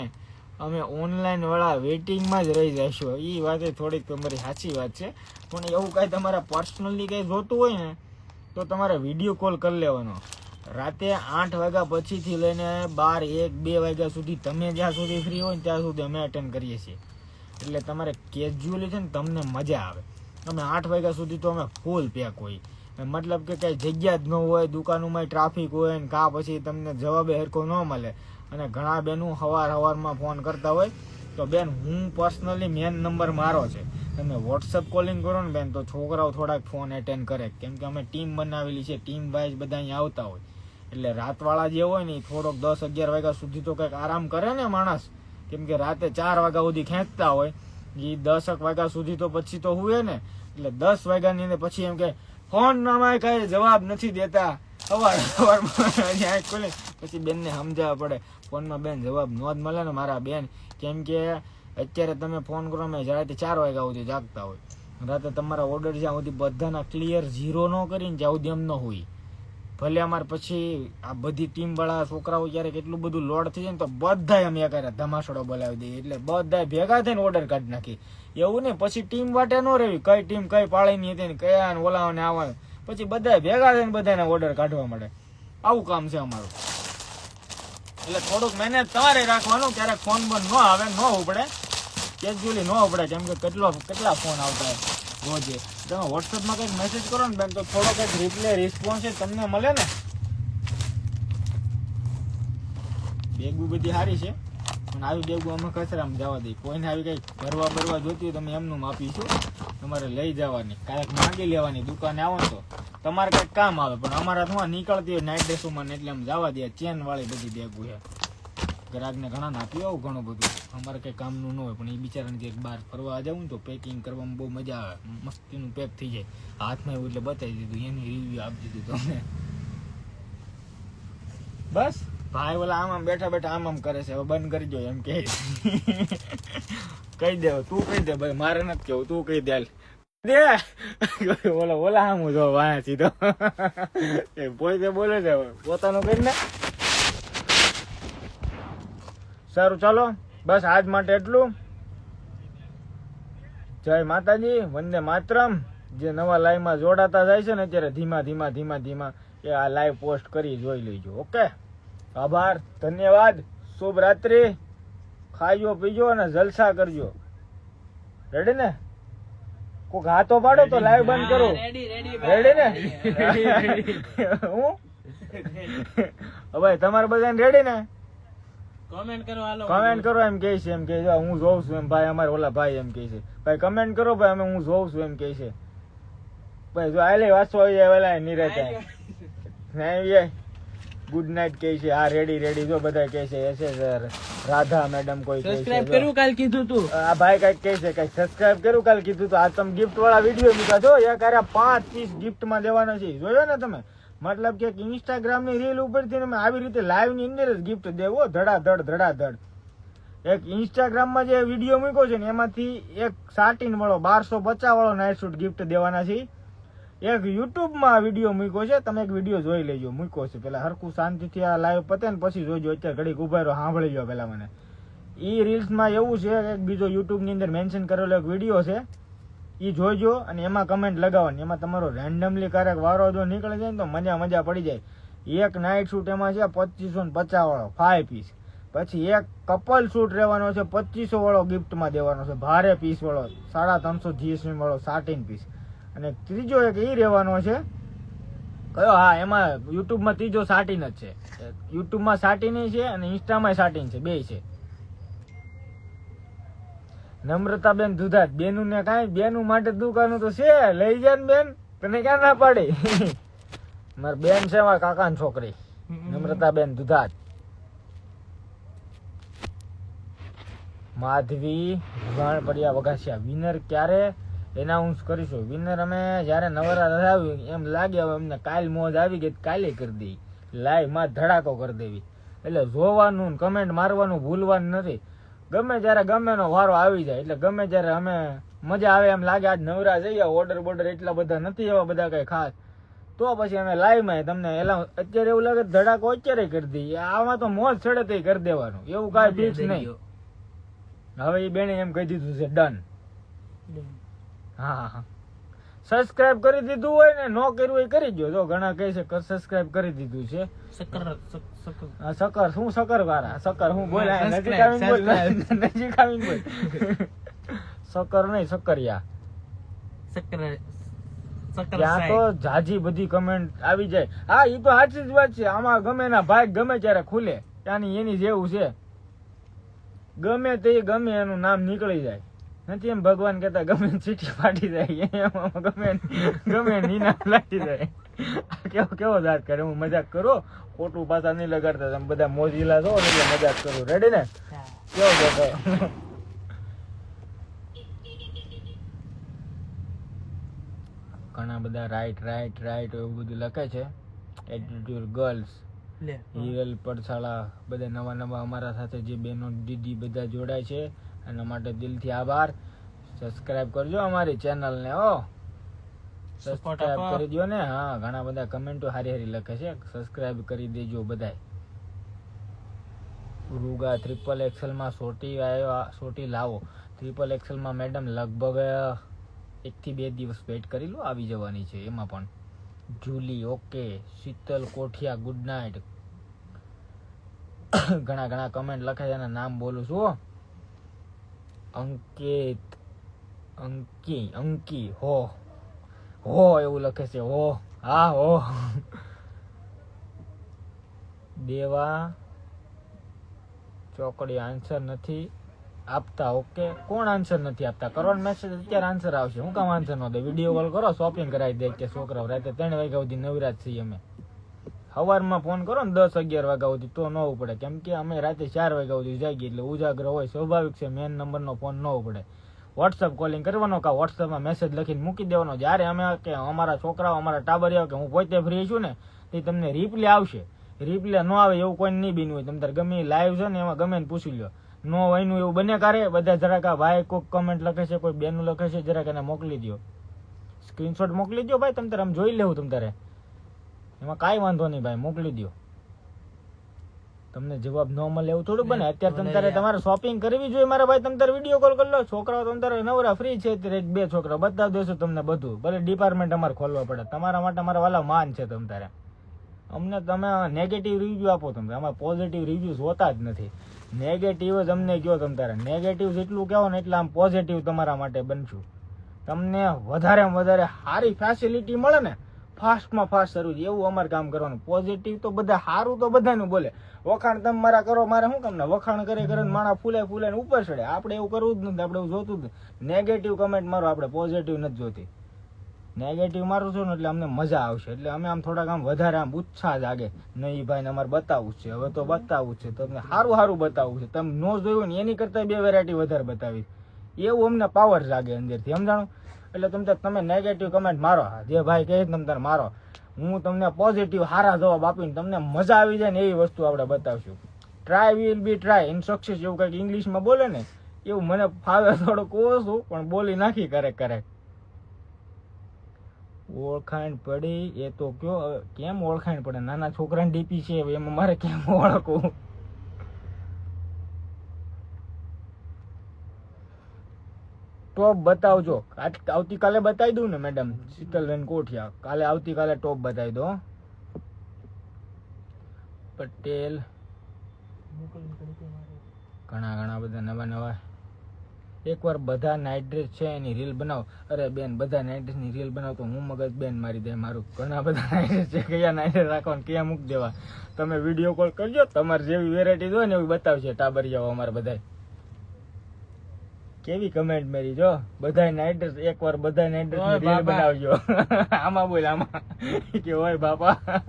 અમે ઓનલાઈન વાળા વેઇટિંગમાં જ રહી જઈશું. એ વાત થોડીક તમારી સાચી વાત છે, પણ એવું કાંઈ તમારા પર્સનલી કંઈ જોતું હોય ને તો તમારે વિડીયો કોલ કરી લેવાનો. રાતે 8 વાગ્યા પછીથી લઈને 12-1-2 વાગ્યા સુધી તમે જ્યાં સુધી ફ્રી હોય ને ત્યાં સુધી અમે અટેન્ડ કરીએ છીએ. એટલે તમારે કેઝ્યુઅલી છે ને તમને મજા આવે. અમે 8 વાગ્યા સુધી તો અમે ફૂલ પેક હોય, મતલબ કે કઈ જગ્યા જ ન હોય, દુકાનોમાં ટ્રાફિક હોય ને કાં પછી તમને જવાબે હરખો ન મળે. અને ઘણા બેનું સવારમાં ફોન કરતા હોય તો બેન હું પર્સનલી મેન નંબર મારો છે, તમે વોટ્સઅપ કોલિંગ કરો ને બેન તો છોકરાઓ થોડાક ફોન એટેન્ડ કરે, કેમ કે અમે ટીમ બનાવેલી છે, ટીમ વાઇઝ બધા અહીંયા આવતા હોય. એટલે રાતવાળા જે હોય ને એ થોડોક 10-11 વાગ્યા સુધી તો કંઈક આરામ કરે ને માણસ, કેમ કે રાતે 4 વાગ્યા સુધી ખેંચતા હોય, એ 10 વાગ્યા સુધી તો પછી તો હુએ ને. એટલે 10 વાગ્યાની અંદર પછી એમ કે ફોન નામાં કઈ જવાબ નથી દેતા, સવારમાં ખોલે પછી બેનને સમજાવવા પડે ફોનમાં બેન જવાબ ન જ મળે ને મારા બેન, કેમ કે અત્યારે તમે ફોન કરો મેં રાતે 4 વાગ્યા સુધી જાગતા હોય, રાતે તમારા ઓર્ડર જ્યાં સુધી બધાના ક્લિયર 0 ન કરીને જ્યાં સુધી એમ ન હોય. ભલે અમારે પછી આ બધી ટીમ વાળા છોકરાઓ જ્યારે કેટલું બધું લોડ થઈ જાય ને તો બધા અમે એકારે ધમાસડો બોલાવી દઈએ, એટલે બધા ભેગા થઈને ઓર્ડર કાઢી નાખી. એવું ને પછી ટીમ વાટે ન રહેવી, કઈ ટીમ કઈ પાળીની હતી ને કયા ઓલાવાને આવવાનું, પછી બધા ભેગા થઈને બધાને ઓર્ડર કાઢવા મળે. આવું કામ છે અમારું. એટલે થોડુંક મહેનત તમારે રાખવાનું, ક્યારેક ફોન બંધ ન આવે, ન ઉપડે, કેજ્યુઅલી ન ઉપડે, કેમ કે કેટલા ફોન આવતા હોય રોજે. તમે વોટ્સઅપમાં કંઈક મેસેજ કરો ને બેન તો થોડો કંઈક રિપ્લે રિસ્પોન્સ તમને મળે ને. બેગુ બધી સારી છે પણ આવી બેગુ અમે કચરામાં જવા દઈએ. કોઈને આવી કંઈક ભરવા જોતી હોય તમે એમનું આપીશું, તમારે લઈ જવાની, કાંઈક માંગી લેવાની. દુકાને આવો ને તો તમારે કંઈક કામ આવે, પણ અમારા થોડા નીકળતી હોય નાઇટ ડ્રેસોમાં એટલે આમ જવા દે. ચેન વાળી બધી બેગુ છે, ગ્રાહકને ઘણાને આપ્યું આવું ઘણું બધું. અમારે કંઈ કામનું ન હોય પણ એ બિચારાને જે બહાર ફરવા જાવ ને તો પેકિંગ કરવામાં બહુ મજા આવે, મસ્તીનું પેક થઈ જાય. હાથમાં એવું એટલે બતાવી દીધું, એની રિવ્યુ આપી દીધું તમને. બસ ભાઈ ઓલા આમ બેઠા આમ કરે છે, હવે બંધ કરી દો એમ કે કહી દે. તું કહી દે ભાઈ, મારે નથી કેવું, તું કહી દે. દે ઓલા હું જો વાયા સીધો એ પોતે બોલે છે પોતાનું કરીને. સારું ચાલો બસ આજ માટે એટલું. જય માતાજી, વંદે માતરમ. જે નવા લાઈવ માં જોડાતા જાય છે ને અત્યારે ધીમા એ આ લાઈવ પોસ્ટ કરી જોઈ લેજો. ઓકે, આભાર, ધન્યવાદ, શુભ રાત્રિ. ખાજો પીજો અને જલસા કરજો. રેડી ને? કોક હાથો પાડો તો લાઈવ બંધ કરો. રેડી ને? હું ભાઈ તમારે બધાને રેડી ને? કમેન્ટ કરો, હાલો કમેન્ટ કરો. એમ કે છે હું જોઉં છું એમ. ભાઈ અમારે ઓલા ભાઈ એમ કે છે ભાઈ કમેન્ટ કરો ભાઈ અમે હું જોઉં છું એમ કે છે ભાઈ. જો આલે વાંચવા આવી જાય વેલા નિરાતે ગુડ નાઇટ કે છે. આ રેડી જો બધા કે છે સર રાધા મેડમ કોઈ કે છે સબસ્ક્રાઇબ કર્યું કાલ કીધું તું. આ ભાઈ કઈક કે છે કઈક સબસ્ક્રાઇબ કર્યું કાલ કીધું તું. આ તમે ગિફ્ટ વાળા વિડીયો મૂકા છો એક આરે 5 પીસ ગિફ્ટ માં દેવાના છે. જોયો ને તમે? મતલબ કે ઇન્સ્ટાગ્રામ ની રીલ ઉપરથી તમે આવી રીતે લાઈવ ની અંદર જ ગિફ્ટ દેવો ધડાધડ. એક ઇન્સ્ટાગ્રામ માં જે વિડીયો મૂક્યો છે ને એમાંથી એક સાટીન વાળો 1250 વાળો નાઇટ શૂટ ગિફ્ટ દેવાના છે. એક યુટ્યુબ માં વિડીયો મૂક્યો છે, તમે એક વિડીયો જોઈ લેજો. મૂક્યો છે પેલા હરખું શાંતિથી આ લાઈવ પતે ને પછી જોજો. અત્યારે ઘડીક ઉભા રહો, સાંભળી લો પેલા મને. ઈ રીલ્સ માં એવું છે કે બીજો યુટ્યુબ ની અંદર મેન્શન કરેલો એક વિડીયો છે, ઈ જોજો અને એમાં કમેન્ટ લગાવવાની. એમાં તમારો રેન્ડમલી ક્યારેક વારો જો નીકળી જાય ને તો મજા પડી જાય. એક નાઇટ શૂટ એમાં છે 2550 વાળો 5 પીસ. પછી એક કપલ શૂટ રહેવાનો છે 2500 વાળો ગિફ્ટ માં દેવાનો છે, ભારે પીસ વાળો 350 GSM વાળો 13 પીસ. અને ત્રીજો એક ઈ રહેવાનો છે કયો? હા, એમાં યુટ્યુબ માં ત્રીજો સાટીન જ છે. યુટ્યુબ માં સાટીન છે અને ઇન્સ્ટા માં સાટીન છે, બે છે. નમ્રતાબેન દુધાત બેનું ને કાંઈ બેનું માટે દુકાનું તો છે, લઈ જાય ને બેન, તને ક્યાં ના પાડી? મારી બેન છે મારા કાકાની છોકરી નમ્રતાબેન દુધાત. માધવી વાણપડિયા વઘાસિયા વિનર ક્યારે એનાઉન્સ કરીશું? વિનર અમે જયારે નવરાત્રી આવ્યું એમ લાગે હવે અમને કાલ મોજ આવી ગઈ કાલે કરી દઈ, લાઈવ માં ધડાકો કરી દેવી. એટલે જોવાનું કમેન્ટ મારવાનું ભૂલવાનું નથી. ગમે ત્યારે ગમે નો વારો આવી જાય એટલે ગમે ત્યારે અમે મજા આવે એમ લાગે આજ નવરા જઈએ, ઓર્ડર બોર્ડર એટલા બધા નથી એવા બધા કઈ ખાસ, તો પછી અમે લાઈવ માં તમને એલા અત્યારે એવું લાગે ધડાકો અત્યારે કરી દઈએ. આમાં તો મોજ ચડે તો કરી દેવાનું, એવું કઈ ફિક્સ નહીં. હવે એ બેને એમ કહી દીધું છે ડન. હા, સબસ્ક્રાઇબ કરી દીધું હોય ને ન કર્યું હોય કરી દો. જો ઘણા કહે છે સબસ્ક્રાઇબ કરી દીધું છે. સકર શું સકર વાળા સકર હું બોલ્યા નજીક આવીને બોલ સકર નહીં સકરિયા. ત્યાં તો જાજી બધી કમેન્ટ આવી જાય. હા, એ તો સાચી જ વાત છે. આમાં ગમે ના ભાઈ ગમે ત્યારે ખુલે ત્યાંની એની જેવું છે. ગમે તે ગમે એનું નામ નીકળી જાય. નથી એમ ભગવાન કહેતા ગમે ચીઠી ફાટી જાય એમ ગમે નીના લાગી જાય. કેવો દાંત કરે? હું મજાક કરું, ખોટું પાછા નહીં લગાડતા. તમે બધા મોજીલા છો એટલે મજાક કરું. રેડી ને? કેવો દેખો ઘણા બધા રાઈટ એવું બધું લખે છે. એટીટ્યુડ ગર્લ્સ, હિરલ પડસાળા બધા નવા અમારા સાથે જે બહેનો દીદી બધા જોડાય છે એના માટે દિલથી આભાર. સબસ્ક્રાઇબ કરજો અમારી ચેનલ ને. સબસ્ક્રાઇબ કરી દો ને. હા, ઘણા બધા કમેન્ટો હારી લખે છે, સબસ્ક્રાઇબ કરી દેજો બધાય. રૂગા XXL માં સોટી લાવો. XXL માં મેડમ લગભગ 1 થી 2 દિવસ વેઇટ કરી લો, આવી જવાની છે. એમાં પણ Julie okay, Sheetal Kothiya good night. ઘણા કમેન્ટ લખે છે, એના નામ બોલું છું. અંકી હો એવું લખે છે. હો, હા હો. દેવા ચોકડી આન્સર નથી આપતા. ઓકે, કોણ આન્સર નથી આપતા? કરો ને મેસેજ, અત્યારે આન્સર આવશે. હું કામ આન્સર ન દે? વિડીયો કોલ કરો, શોપિંગ કરાવી દે કે છોકરાઓ. રાતે 3 વાગ્યા સુધી નવરાત છીએ અમે. સવારમાં ફોન કરો ને 10-11 વાગ્યા સુધી તો ન ઉપડે, કેમ કે અમે રાતે 4 વાગ્યા સુધી જાગીએ એટલે ઉજાગર હોય, સ્વાભાવિક છે. મેન નંબરનો ફોન ન ઉપડે. વોટ્સઅપ કોલિંગ કરવાનો કે વોટ્સઅપમાં મેસેજ લખીને મૂકી દેવાનો. જ્યારે અમે કે અમારા છોકરાઓ અમારા ટાબરિયા કે હું પોતે ફ્રી છું ને તે તમને રિપ્લે આવશે. રિપ્લે ન આવે એવું કોઈ નહીં બન્યું હોય. તમે તારે ગમે લાઈવ છે ને એમાં ગમે ને પૂછી લો. નો હોયનું એવું બને કારે બધા જરાક ભાઈ કોઈક કમેન્ટ લખે છે, કોઈ બેનું લખે છે, જરાક એને મોકલી દો. સ્ક્રીનશોટ મોકલી દો ભાઈ, તમ તારે આમ જોઈ લેવું તમ તારે, એમાં કાંઈ વાંધો નહીં ભાઈ, મોકલી દો. તમને જવાબ ન મળે એવું થોડું બને. અત્યારે તમ તારે તમારે શોપિંગ કરવી જોઈએ મારા ભાઈ, તમ તારે વિડીયો કોલ કરી લો. છોકરાઓ તમ તારે નવરા ફ્રી છે અત્યારે, 1-2 છોકરા બતાવી દેશું તમને બધું. ભલે ડિપાર્ટમેન્ટ અમારે ખોલવા પડે, તમારા માટે અમારા વાલા માન છે. તમ તારે અમને તમે નેગેટિવ રિવ્યુ આપો, તમે અમારે પોઝિટિવ રિવ્યુઝ હોતા જ નથી. નેગેટિવ જ અમને કહો. તમ તારે નેગેટિવ જેટલું કહો ને એટલે આમ પોઝિટિવ તમારા માટે બનશું. તમને વધારેમાં વધારે સારી ફેસિલિટી મળે ને, ફાસ્ટમાં ફાસ્ટ સર્વિસ, એવું અમારે કામ કરવાનું. પોઝિટિવ તો બધા સારું તો બધાનું બોલે, વખાણ તમે મારા કરો, મારે શું કામ ને વખાણ કરે કરે માણા ફૂલે ફૂલે ને ઉપર ચડે. આપણે એવું કરવું જ નથી, આપણે એવું જોતું જ નથી. નેગેટિવ કમેન્ટ મારો, આપણે પોઝિટિવ નથી જોતી. નેગેટિવ મારું છું ને એટલે અમને મજા આવશે, એટલે અમે આમ થોડાક આમ વધારે આમ ઉત્સાહ જાગે. નહીં ભાઈ ને અમારે બતાવવું છે, હવે તો બતાવવું છે, તમને સારું સારું બતાવવું છે. તમે નો જોયું ને એની કરતાં 2 વેરાયટી વધારે બતાવી, એવું અમને પાવર જાગે અંદરથી, સમજાણું? એટલે તમે નેગેટિવ કમેન્ટ મારો, જે ભાઈ કહે તમે તારે મારો. હું તમને પોઝિટિવ સારા જવાબ આપીને તમને મજા આવી જાય ને એવી વસ્તુ આપણે બતાવશું. Try will be try in success, એવું કંઈક ઇંગ્લિશમાં બોલે ને એવું મને ફાવે થોડુંક ઓછું, પણ બોલી નાખી કરે. ઓળખાણ પડી એ તો કયો, હવે કેમ ઓળખાણ પડે? નાના છોકરાની ડીપી છે એમાં મારે કેમ ઓળખવું? ટોપ બતાવજો. આવતીકાલે બતાવી દઉં ને મેડમ શીતલબેન કોઠિયા, કાલે આવતીકાલે ટોપ બતાવી દો. પટેલ ઘણા બધા નવા. એકવાર બધા નાઇટ ડ્રેસ છે એની રીલ બનાવો. અરે બેન, બધા નાઇટ ડ્રેસ ની રીલ બનાવો તો હું મગજ બેન મારી દે મારું. ઘણા બધા નાઇટ ડ્રેસ છે, કયા નાઇટ ડ્રેસ રાખવાનું, ક્યાં મૂકી દેવા. તમે વિડીયો કોલ કરજો, તમારે જેવી વેરાયટી હોય ને એવી બતાવશે ટાબરિયાઓ અમારે બધા. કેવી કમેન્ટ મેરી જો, બધા નાઇટ ડ્રેસ, એકવાર બધા નાઇટ ડ્રેસ ની રીલ બનાવજો. આમાં બોલ, આમાં કે હોય બાપા.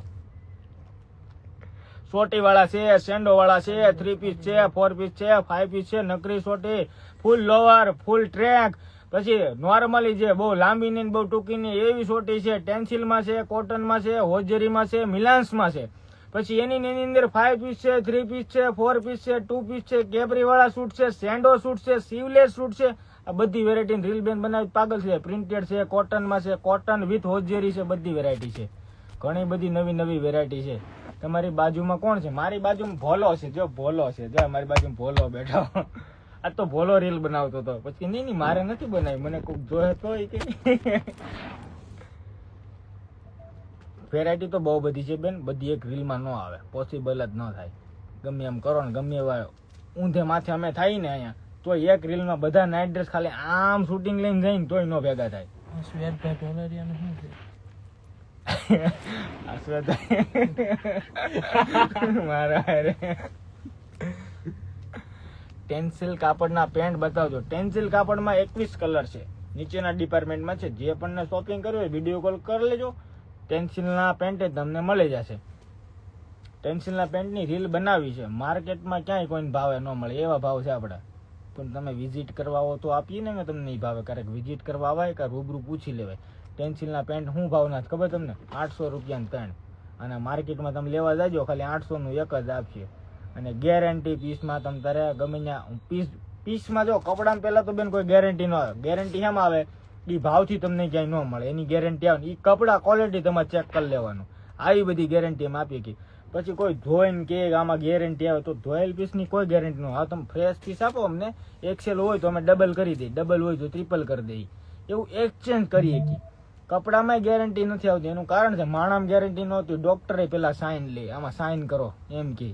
સોટી વાળા છે, સેન્ડો વાળા છે, 3 પીસ છે, 4 પીસ છે, 5 પીસ છે, નકરી સોટી, ફૂલ લોવર, ફૂલ ટ્રેક, પછી નોર્મલી જે બહુ લાંબી ની બહુ ટૂંકી ની એવી સોટી છે, ટેન્સિલમાં છે, કોટનમાં છે, હોજરીમાં છે, મિલાન્સમાં છે. પછી એની અંદર 5 પીસ છે, 3 પીસ છે, 4 પીસ છે, 2 પીસ છે, કેપરી વાળા સૂટ છે, સેન્ડો સૂટ છે, સીવલેસ સૂટ છે. આ બધી વેરાયટી રીલ બેન બનાવી પાગલ છે. પ્રિન્ટેડ છે, કોટનમાં છે, કોટન વિથ હોજરી છે, બધી વેરાયટી છે. ઘણી બધી નવી વેરાયટી છે. તમારી બાજુમાં કોણ છે? મારી બાજુમાં ભોલો છે, જો ભોલો છે, જો મારી બાજુમાં ભોલો બેઠો. આ તો ભોલો રીલ બનાવતો હતો, પછી નહીં મારે નથી બનાવી, મને કોઈક જોયે તો કે. વેરાયટી તો બહુ બધી છે બેન, બધી એક રીલમાં ન આવે, પોસિબલ જ ન થાય. ગમે એમ કરો ને ગમે એવા ઊંધે માથે અમે થાય ને અહીંયા, તો એક રીલમાં બધા નાઇટ ડ્રેસ ખાલી આમ શૂટિંગ લઈને જઈને તોય ન ભેગા થાય. ટેન્સિલ કાપડના પેન્ટ બતાવજો. ટેન્સિલ કાપડમાં 21 કલર છે, નીચેના ડિપાર્ટમેન્ટમાં છે. જે પણ શોપિંગ કરવી હોય વિડીયો કોલ કરી લેજો. ટેન્સિલના પેન્ટ તમને મળી જશે. ટેન્સિલના પેન્ટની રીલ બનાવી છે, માર્કેટમાં ક્યાંય કોઈને ભાવે ન મળે એવા ભાવ છે આપણા. પણ તમે વિઝિટ કરવા આવો તો આપીએ ને, તમને નહીં ભાવે. ક્યારેક વિઝિટ કરવા આવાય કે રૂબરૂ પૂછી લેવાય. ટેન્સિલના પેન્ટ શું ભાવના ખબર તમને? 800 રૂપિયાની 3. અને માર્કેટમાં તમે લેવા જાજો ખાલી 800નું એક જ આપશે. અને ગેરંટી પીસમાં તમે તારે ગમે ત્યાં પીસમાં જો કપડામાં પહેલા તો બેન કોઈ ગેરંટી ન આવે. ગેરંટી શેમ આવે? એ ભાવથી તમને ક્યાંય ન મળે, એની ગેરંટી આવે. એ કપડા ક્વોલિટી તમારે ચેક કરી લેવાનું. આવી બધી ગેરંટી એમ આપીએ કે પછી કોઈ ધોઈને કે આમાં ગેરંટી આવે તો ધોયેલ પીસની કોઈ ગેરંટી ન. હા, તમે ફ્રેશ પીસ આપો અમને, એક્સેલ હોય તો અમે ડબલ કરી દઈએ, ડબલ હોય તો ટ્રિપલ કરી દઈએ, એવું એક્સચેન્જ કરીએ કે. કપડામાં ગેરંટી નથી આવતી, એનું કારણ છે માણામાં ગેરંટી ન હોતી. ડોક્ટરે પેલા સાઇન લે, આમાં સાઇન કરો એમ કે.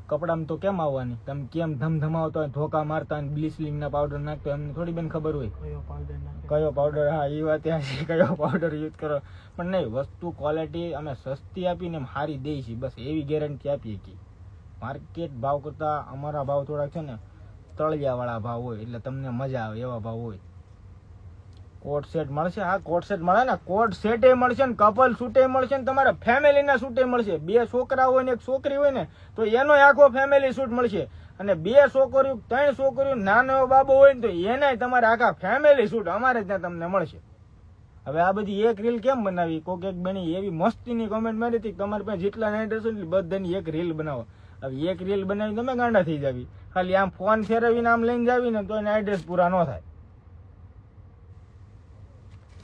કપડામાં તો કેમ આવવાની? તમે કેમ ધમધમાવતા હોય, ધોકા મારતા હોય, બ્લીચિંગના પાવડર નાખતો, એમને થોડી બેન ખબર હોય કયો પાવડર. હા, એ વાત કયો પાવડર યુઝ કરો. પણ નહીં, વસ્તુ ક્વોલિટી અમે સસ્તી આપીને એમ સારી દઈએ છીએ, બસ એવી ગેરંટી આપીએ કે. માર્કેટ ભાવ કરતા અમારા ભાવ થોડાક છે ને તળિયાવાળા ભાવ હોય, એટલે તમને મજા આવે એવા ભાવ હોય. કોટ સેટ મળશે. હા, કોટ સેટ મળે ને, કોટ સેટે મળશે ને, કપલ સૂટે મળશે ને, તમારા ફેમિલીના સૂટે મળશે. 2 છોકરા હોય ને 1 છોકરી હોય ને તો એનો આખો ફેમિલી સૂટ મળશે. અને 2 છોકરીઓ 3 છોકરીઓ નાનો એવો બાબો હોય ને તો એનાય તમારે આખા ફેમિલી સૂટ અમારે ત્યાં તમને મળશે. હવે આ બધી એક રીલ કેમ બનાવી? કોક એક બની એવી મસ્તીની કોમેન્ટ મારી હતી, તમારી પાસે જેટલા નાઇટ હશે ને બધાની એક રીલ બનાવો. હવે એક રીલ બનાવી તમે ગાંડા થઈ જાવી. ખાલી આમ ફોન ફેરવીને આમ લઈને જાવી ને તો નાઇટ ડ્રેસ પૂરા ન થાય.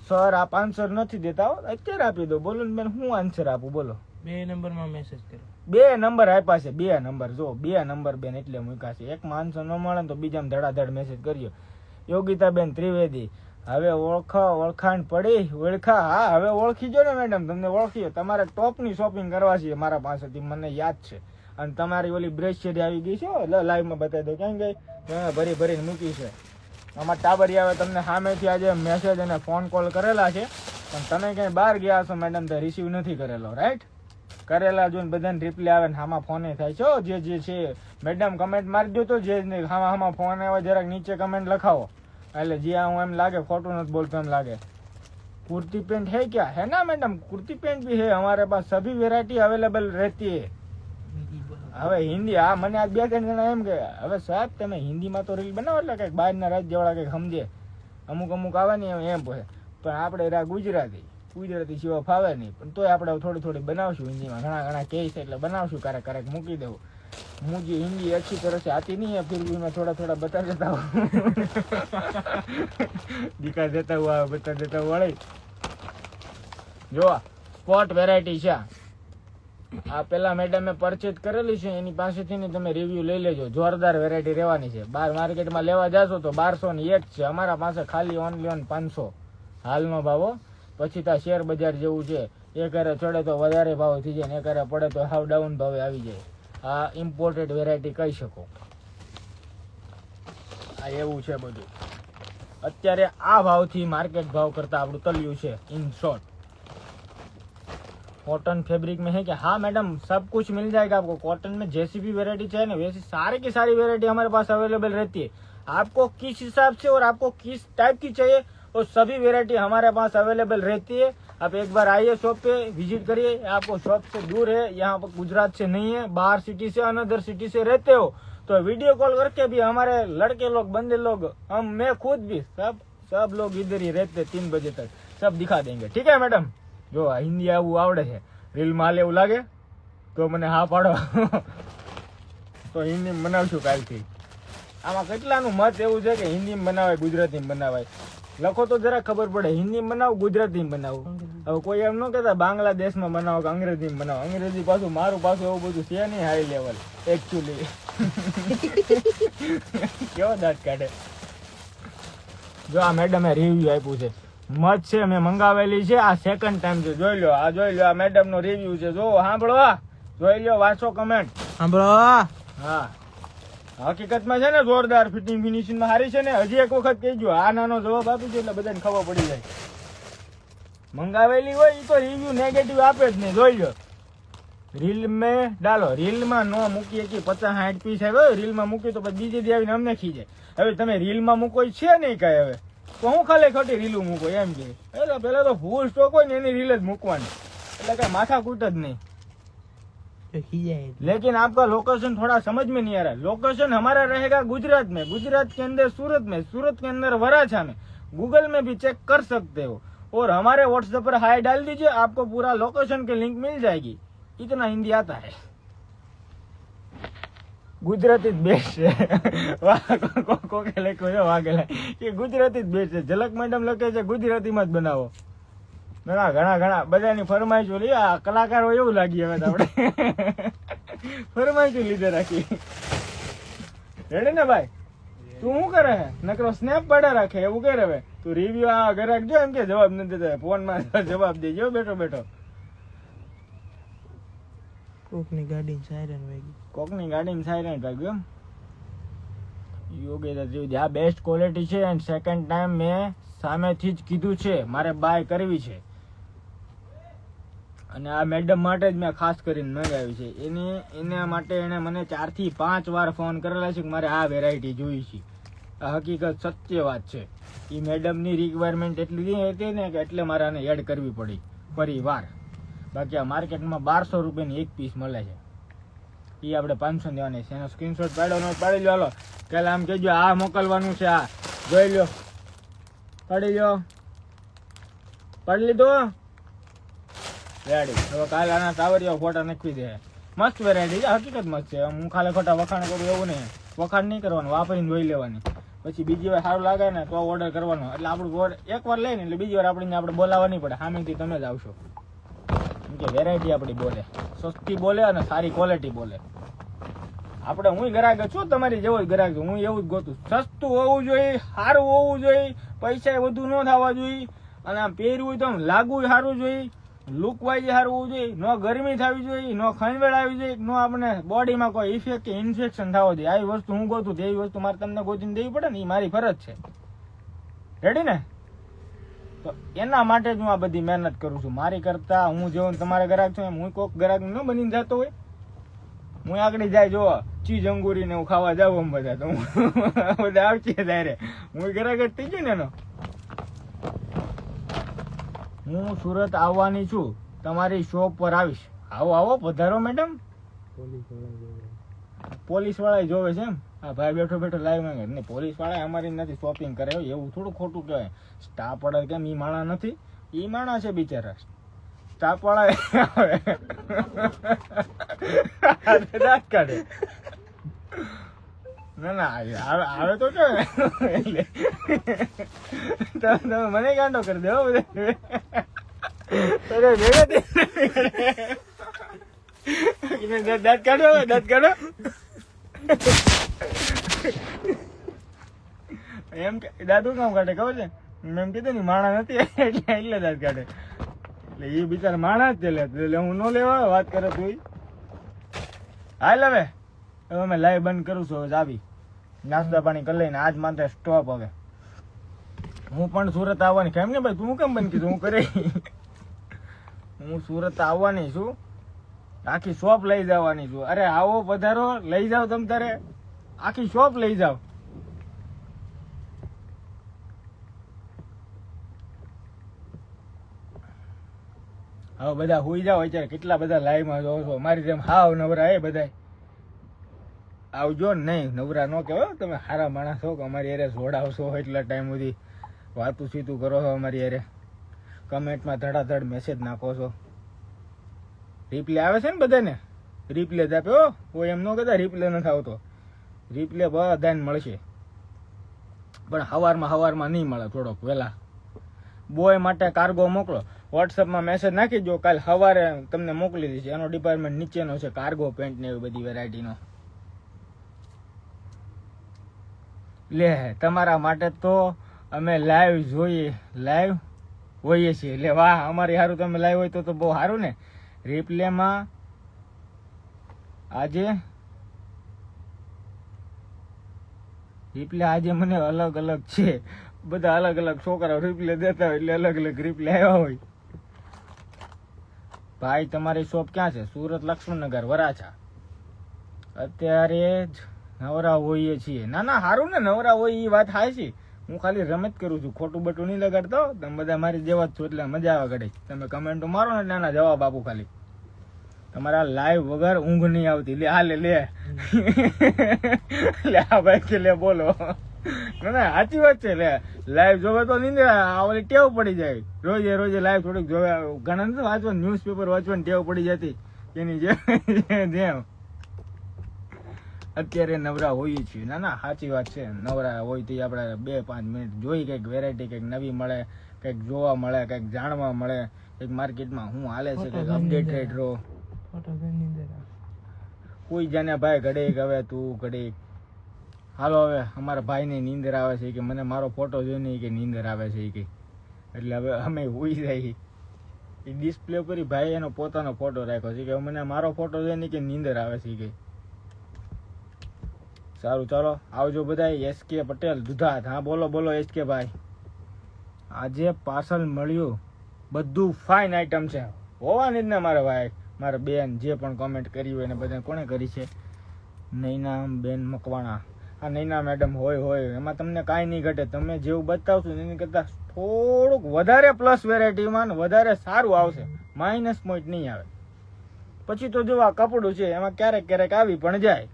સર આપ આન્સર નથી દેતા હો, અત્યારે આપી દો. બોલો ને બેન, હું આન્સર આપું બોલો? 2 નંબરમાં મેસેજ કરો. 2 નંબર આપ્યા છે, 2 નંબર જો 2 નંબર બેન એટલે મૂક્યા છે. એકમાં આન્સર ન મળે ને તો બીજામાં ધડાધડ મેસેજ કરજો. યોગિતાબેન ત્રિવેદી, હવે ઓળખાણ પડી, ઓળખા? હા, હવે ઓળખી જો ને મેડમ, તમને ઓળખી. તમારે ટોપની શોપિંગ કરવા છે મારા પાસેથી, મને યાદ છે. અને તમારી ઓલી બ્રેસલેટ આવી ગઈ છે, લાઈવમાં બતાવી દો ક્યાં ગઈ, ભરી ભરીને મૂકી છે. આમાં ટાબરિયા આવે તમને સામેથી આજે મેસેજ અને ફોન કોલ કરેલા છે, પણ તમે ક્યાંય બહાર ગયા છો મેડમ તો રિસીવ નથી કરેલો, રાઈટ? કરેલા જોઈને બધાને રિપ્લાય આવે ને આમાં ફોને થાય છે. જે છે મેડમ કમેન્ટ મારી દો તો જે આમાં ફોન આવે જરાક નીચે કમેન્ટ લખાવો, એટલે જે હું એમ લાગે ખોટું નથી બોલતો એમ લાગે. कुर्ती पेंट है क्या? है ना मैडम, कुर्ती पेंट भी है हमारे पास, सभी वेरायटी अवेलेबल रहती है. હવે હિન્દી, હા મને આજ 2-3 જણા એમ કે હવે સાહેબ તમે હિન્દીમાં તો રીલ બનાવો એટલે કંઈક બહારના રાજ્યવાળા કંઈક સમજે, અમુક આવે ને એમ પૂછે, પણ આપણે ગુજરાતી સિવાય ફાવે નહીં, પણ તોય આપણે થોડી બનાવશું હિન્દીમાં. ઘણા કહે છે એટલે બનાવશું, ક્યારેક મૂકી દઉં. मुझे हिंदी अच्छी तरह से आती नहीं है, फिर भी मैं थोड़ा बता देता हूँ. दिखा देता हुआ बता देता हूँ. वाले જો સ્પોટ વેરાયટી છે આ પેલા મેડમે પરચેજ કરેલી છે, એની પાસેથી ને તમે રિવ્યુ લઈ લેજો. જોરદાર વેરાયટી રહેવાની છે. બહાર માર્કેટમાં લેવા જાશો તો 1200 ની એક છે, અમારા પાસે ખાલી ઓનલી 500 હાલનો ભાવો. પછી ત્યાં શેર બજાર જેવું છે, એક હારે ચડે તો વધારે ભાવ થઈ જાય ને એક હારે પડે તો હાવ ડાઉન ભાવે આવી જાય. આ ઇમ્પોર્ટેડ વેરાયટી કહી શકો. આ એવું છે બધું. અત્યારે આ ભાવથી માર્કેટ ભાવ કરતા આપણું તલ્યું છે. इन शॉर्ट कॉटन फैब्रिक में है क्या? हाँ मैडम, सब कुछ मिल जाएगा आपको. कॉटन में जैसी भी वेरायटी चाहिए ना वैसी सारी की सारी वेरायटी हमारे पास अवेलेबल रहती है. आपको किस हिसाब से और आपको किस टाइप की चाहिए वो सभी वेरायटी हमारे पास अवेलेबल रहती है. आप एक बार आइए शॉप पे, विजिट करिए. आपको शॉप से दूर है, यहाँ पर गुजरात से नहीं है, बाहर सिटी से अनदर सिटी से रहते हो तो वीडियो कॉल करके भी हमारे लड़के लोग बंदे लोग मैं खुद भी सब लोग इधर ही रहते 3 बजे तक सब दिखा देंगे. ठीक है मैडम? જો હિન્દી આવું આવડે છે, રીલમાં હાલે એવું લાગે તો મને હા પાડો તો હિન્દીમાં બનાવશું કાલથી. આમાં કેટલાનું મત એવું છે કે હિન્દીમાં બનાવાય ગુજરાતીમાં બનાવાય. લખો તો જરા ખબર પડે. હિન્દીમાં બનાવો ગુજરાતીમાં બનાવો. હવે કોઈ એમ ન કહેતા બાંગ્લાદેશમાં બનાવો કે અંગ્રેજીમાં બનાવો. અંગ્રેજી પાછું મારું પાછું એવું બધું છે નહીં હાઈ લેવલ એકચ્યુઅલી. કેવો દાંત કાઢે. જો આ મેડમે રિવ્યુ આપ્યું છે, મત છે, મેં મંગાવેલી છે. આ સેકન્ડ ટાઈમ છે. જોઈ લો આ મેડમ નો રિવ્યુ છે. જો સાંભળો, જોઈ લો, વાંચો કમેન્ટ સાંભળો. હા, હકીકતમાં છે ને જોરદાર ફિટિંગ ફિનિશિંગ માં સારી છે ને. હજી એક વખત કહેજો, આ નાનો જવાબ આપી દો એટલે બધાને ખબર પડી જાય. મંગાવેલી હોય એ તો રિવ્યુ નેગેટિવ આપે જ નહીં. જોઈ લો, રીલ મેં ડાલો. રીલમાં ન મૂકીએ કે 50-60 પીસ આવ્યો, રીલમાં મૂકી તો પછી બીજે દી આવીને અમને ખીજે. હવે તમે રીલમાં મૂકો છે નહીં કઈ, હવે તો હું ખાલી ખોટી રીલું મૂકો એમ કે. એટલે પેલા તો ફૂલ સ્ટોક હોય ને એની રીલ જ મૂકવાની, એટલે કઈ માથા કૂટ જ नहीं. लेकिन आपका लोकेशन थोड़ा समझ में नहीं आ रहा है. लोकेशन हमारा रहेगा गुजरात में, गुजरात के अंदर सूरत में, सूरत के अंदर वराछा में. गूगल में भी चेक कर सकते हो और हमारे व्हाट्सएप पर हाई डाल दीजिए, आपको पूरा लोकेशन की लिंक मिल जाएगी. इतना हिंदी आता है. ગુજરાતી જ બેસ્ટ છે. કોકે લખ્યું છે વાઘેલા કે ગુજરાતી જ બેસ્ટ છે. ઝલક મેડમ લખે છે ગુજરાતીમાં જ બનાવો. ઘણા બધાની ફરમાઈશો લે. આ કલાકારો એવું લાગી હવે આપણે ફરમાઈશો લીધે રાખી. રેડી ને ભાઈ? તું શું કરે હે? નકરો સ્નેપ પડે રાખે એવું કરે. હવે તું રિવ્યુ આ ગ્રાહક જો એમ કે જવાબ નથી દેતા, ફોનમાં જવાબ દેજો બેઠો બેઠો. કોકની ગાડી સાયરન વાગી. કોકની ગાડીમાં સાયરન વાગ્યું એમ. યોગેશ ત્રિવેદી, આ બેસ્ટ ક્વોલિટી છે એન્ડ સેકન્ડ ટાઈમ મેં સામેથી જ કીધું છે મારે બાય કરવી છે. અને આ મેડમ માટે જ મેં ખાસ કરીને મંગાવી છે. એના માટે એને મને 4 થી 5 વાર ફોન કરેલા છે કે મારે આ વેરાયટી જોઈ છે. આ હકીકત સત્ય વાત છે. એ મેડમની રિક્વાયરમેન્ટ એટલી હતી ને કે એટલે મારે આને એડ કરવી પડી પરિવાર. બાકી આ માર્કેટમાં 1200 રૂપિયાની એક પીસ મળે છે, એ આપણે 500 દેવાની છે. એનો સ્ક્રીનશોટ પાડી લો. હાલો કાલે આમ કહેજો આ મોકલવાનું છે, આ જોઈ લો, પાડી લો. પાડી લીધો રેડી. હવે કાલે આના ટાવરિયા ફોટા નાખી દે. મસ્ત વેરાયટી છે, હકીકત મસ્ત છે. હું ખાલી ખોટા વખાણ કરું એવું નહીં. વખાણ નહીં કરવાનું, વાપરીને જોઈ લેવાની. પછી બીજી વાર સારું લાગે ને તો ઓર્ડર કરવાનો. એટલે આપણું એકવાર લઈને એટલે બીજી વાર આપણે બોલાવવા નહીં પડે, સામેથી તમે જ આવશો. કેમ કે વેરાયટી આપણી બોલે, સસ્તી બોલે અને સારી ક્વોલિટી બોલે. આપણે હું ગ્રાહક છું, તમારી જેવો જ ગ્રાહક છું, હું એવું જ ગોતું. સસ્તું હોવું જોઈએ, સારું હોવું જોઈએ, પૈસા વધુ ન થવા જોઈએ, અને આમ પહેરવું હોય તો આમ લાગવું સારું જોઈએ, લુક વાઇઝ સારું હોવું જોઈએ, ન ગરમી થવી જોઈએ, ન ખંજવેળ આવી જોઈએ, ન આપણે બોડીમાં કોઈ ઇફેક્ટ કે ઇન્ફેક્શન થવું જોઈએ. આવી વસ્તુ હું ગોતું, એવી વસ્તુ મારે તમને ગોતીને દેવી પડે ને, એ મારી ફરજ છે. રેડી ને? તો એના માટે જ હું આ બધી મહેનત કરું છું. મારી કરતા હું જેવો તમારા ગ્રાહક છું એમ હું કોઈક ગ્રાહક ન બનીને જતો હોય. હું આગળ જાય જો ચીજ અંગુરી ને હું ખાવા જાઉં આમ બધા, તો હું બધા આવશે ત્યારે હું ગ્રાહક જ થઈ ગયો ને એનો. હું સુરત આવવાની છું, તમારી શોપ પર આવીશ. આવો આવો, પધારો મેડમ. પોલીસ વાળા જોવે છે એમ? હા ભાઈ બેઠો બેઠો લાઈવ માંગે નહીં, પોલીસ વાળા અમારી નથી શોપિંગ કરે એવું થોડું ખોટું કહેવાય. સ્ટાફ વાળા કેમ ઈ માણા નથી? ઈ માણા છે બિચારા. સ્ટાફ વાળા દાંત કાઢે. ના ના આવે તો કે તમે મને ગાંડો કરી દો બધા. દાંત કાઢો, દાંત કાઢો. એમ દાદુ કામ કાઢે ખબર છે? એમ કીધું ને માણા નથી એટલે દાંત કાઢે. એટલે એ બિચારા માણા જ એટલે હું ન લેવા વાત કરે તું. હાલ હવે અમે લાઈવ બંધ કરું છું. હવે આવી નાસ્તા પાણી કરી લઈને આજ માત્ર સ્ટોપ. હવે હું પણ સુરત આવવાની. કેમ ને ભાઈ તું કેમ બંધ કીધું? હું કરે હું સુરત આવવાની છું, આખી શોપ લઈ જવાની છું. અરે આવો પધારો, લઈ જાઓ તમ તારે આખી શોપ લઈ જાઓ. હવે બધા હુઈ જાઓ. અત્યારે કેટલા બધા લાઈવ માં જોવો છો મારી જેમ હાવ નવરા એ બધા આવજો ને. નહીં નવરા ન કહેવાય, તમે સારા માણસ છો કે અમારી યારે જોડાવશો એટલા ટાઈમ સુધી વાતું સીતું કરો છો અમારી યારે. કમેન્ટમાં ધડાધડ મેસેજ નાખો છો. રિપ્લે આવે છે ને બધાને? રિપ્લે જ આપે હો, કોઈ એમ ન કહેતા રિપ્લે નથી આવતો. રિપ્લે બધાને મળશે, પણ હવારમાં નહીં મળે, થોડોક વહેલા. બોય માટે કાર્ગો મોકલો, વોટ્સઅપમાં મેસેજ નાખી દો, કાલ સવારે તમને મોકલી દઈશ. એનો ડિપાર્ટમેન્ટ નીચેનો છે, કાર્ગો પેન્ટ ને એવી બધી વેરાયટીનો. લે તમારા માટે તો અમે લાઈવ જોઈએ, લાઈવ હોઈએ છીએ. એટલે વાહ, અમારી સારું તમે લાઈવ હોય તો બહુ સારું ને. રિપ્લેમાં આજે મને અલગ અલગ છે, બધા અલગ અલગ છોકરાઓ રિપ્લે દેતા હોય એટલે અલગ અલગ રિપ્લે આવ્યા હોય. ભાઈ તમારી શોપ ક્યાં છે? સુરત લક્ષ્મણનગર વરાછા. અત્યારે જ નવરા હોઈએ છીએ. ના ના સારું ને, નવરા હોય એ વાત થાય છે. હું ખાલી રમત કરું છું, ખોટું બટું નહીં લગાડતો. તમે બધા મારી જેવા જ છો એટલે મજા આવે ઘડી. તમે કમેન્ટો મારો ને નાના જવાબ આપું ખાલી. તમારા લાઈવ વગર ઊંઘ નહીં આવતી. લે હાલે લે લે આ ભાઈ કે લે બોલો. ના સાચી વાત છે. લે લાઈવ જોવે તો નીંદર આવલી ટેવ પડી જાય. રોજે લાઈવ થોડીક જોવે. ઘણા નથી વાંચવાનું, ન્યૂઝપેપર વાંચવાની ટેવ પડી જતી એની જેમ. અત્યારે નવરા હોઈએ છીએ. ના ના સાચી વાત છે. નવરા હોય તો આપણે 2-5 મિનિટ જોઈ કંઈક વેરાયટી કંઈક નવી મળે, કંઈક જોવા મળે, કંઈક જાણવા મળે, કંઈક માર્કેટમાં શું હાલે છે, કંઈક અપડેટેડ રહો. કોઈ જાને ભાઈ ઘડીક હવે તું ઘડીક હાલો. હવે અમારા ભાઈને નીંદર આવે છે કે મને મારો ફોટો જોઈને કે નીંદર આવે છે કે, એટલે હવે અમે હોઈ જાય. એ ડિસ્પ્લે ઉપર ભાઈ એનો પોતાનો ફોટો રાખ્યો છે કે મને મારો ફોટો જોઈને કે નીંદર આવે છે કે. સારું ચાલો આવજો બધા. SK પટેલ દુધાત. હા બોલો SK ભાઈ. આજે પાર્સલ મળ્યું, બધું ફાઇન આઈટમ છે. હોવાની જ ને મારા ભાઈ, મારા બેન જે પણ કોમેન્ટ કરી હોય એને બધા કોણે કરી છે? નૈના બેન મકવાણા. હા નૈના મેડમ હોય એમાં તમને કાંઈ નહીં ઘટે. તમે જેવું બતાવશો એની કરતાં થોડુંક વધારે પ્લસ વેરાયટીમાં ને વધારે સારું આવશે, માઇનસ પોઈન્ટ નહીં આવે. પછી તો જો આ કપડું છે એમાં ક્યારેક આવી પણ જાય.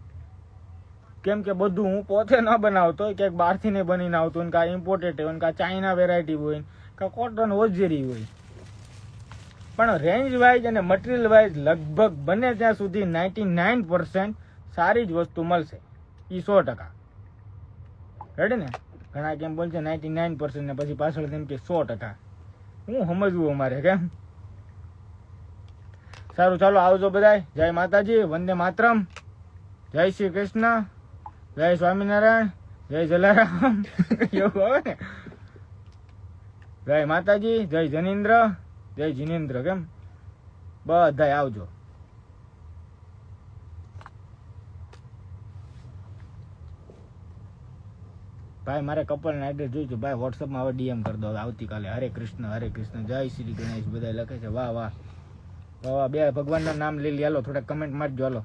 કેમ કે બધું હું પોતે ન બનાવતો હોય, ક્યાંક બહારથી નહીં બનીને આવતું હોય, કાં ઇમ્પોર્ટેડ હોય, કાં ચાઇના વેરાયટી હોય, કાં કોટન હોજરી હોય. પણ રેન્જ વાઇઝ અને મટીરિયલ વાઇઝ લગભગ બને ત્યાં સુધી 99% સારી જ વસ્તુ મળશે. એ 100%. રેડી ને? ઘણા કેમ બોલશે 99% ને પછી પાછળ તેમ કે 100%. હું સમજવું અમારે કેમ? સારું ચાલો આવજો બધાય. જય માતાજી, વંદે માતરમ, જય શ્રી કૃષ્ણ, જય સ્વામિનારાયણ, જય જલારામ એવું આવે ને. જય માતાજી, જય જનેન્દ્ર, જય જીનેન્દ્ર કેમ બધાય આવજો. ભાઈ મારે કપલના એડ્રેસ જોઈજો ભાઈ, વોટ્સઅપમાં હવે ડીએમ કરી દો આવતીકાલે. હરે કૃષ્ણ, જય શ્રી ગણેશ બધા લખે છે. વાહ વાહ વાહ વાહ. બે ભગવાનના નામ લઈ હાલો, થોડા કમેન્ટ મારજો હાલો.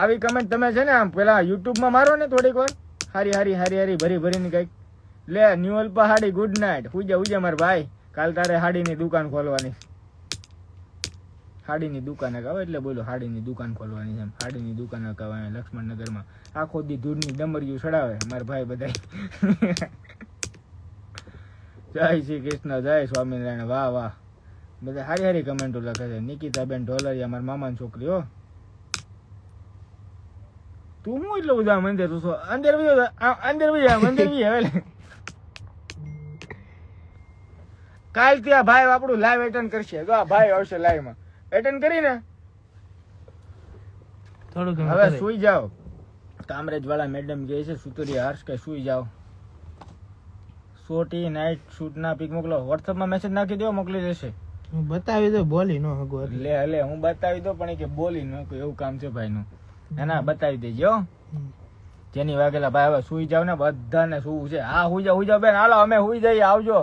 આવી કમેન્ટ તમે છે ને આમ પેલા યુટ્યુબમાં મારો ને થોડીક વાર, હારી ભરી ભરીને કઈક લે ન્યુઅલ પર હાડી ગુડ નાઇટ ઉજે મારા ભાઈ. કાલ તારે હાડીની દુકાન ખોલવાની, હાડીની દુકાન કહો એટલે બોલો હાડીની દુકાન ખોલવાની છે. હાડીની દુકાન કહેવાય લક્ષ્મણનગરમાં. આખો દી ધૂળની ડમરીયું ચડાવે મારા ભાઈ બધા. જય શ્રી કૃષ્ણ, જય સ્વામિનારાયણ, વાહ વાહ. બધા હારી કમેન્ટો લખે છે. નિકિતાબેન ઢોલરિયા મારા મામાની છોકરી હો. તું હું એટલું બધા મંદિર તું અંદર હવે કાલ ત્યાં ભાઈ આપણું લાઈવ એટેન્ડ કરશે. જો આ ભાઈ આવશે લાઈવ માં એટેન્ડ કરીને થોડું હવે સુઈ જાઓ. કામરેજ વાળા મેડમ કહે છે સુતરિયા હર્ષ કે સુઈ જાઓ. શોર્ટી નાઇટ શૂટ ના પિક મોકલો. વોટ્સઅપ માં મેસેજ નાખી દો, મોકલી દેશે. બતાવી દો, બોલી નો હગો લે હું બતાવી દો પણ કે બોલી નો એવું કામ છે ભાઈ નું. ના બતાવી દેજો. જેની વાગેલા ભાઈ હવે સુઈ જાવ ને, બધાને સુવું છે. હા હુઈ જાવ બેન, હાલો અમે હુઈ જઈએ, આવજો.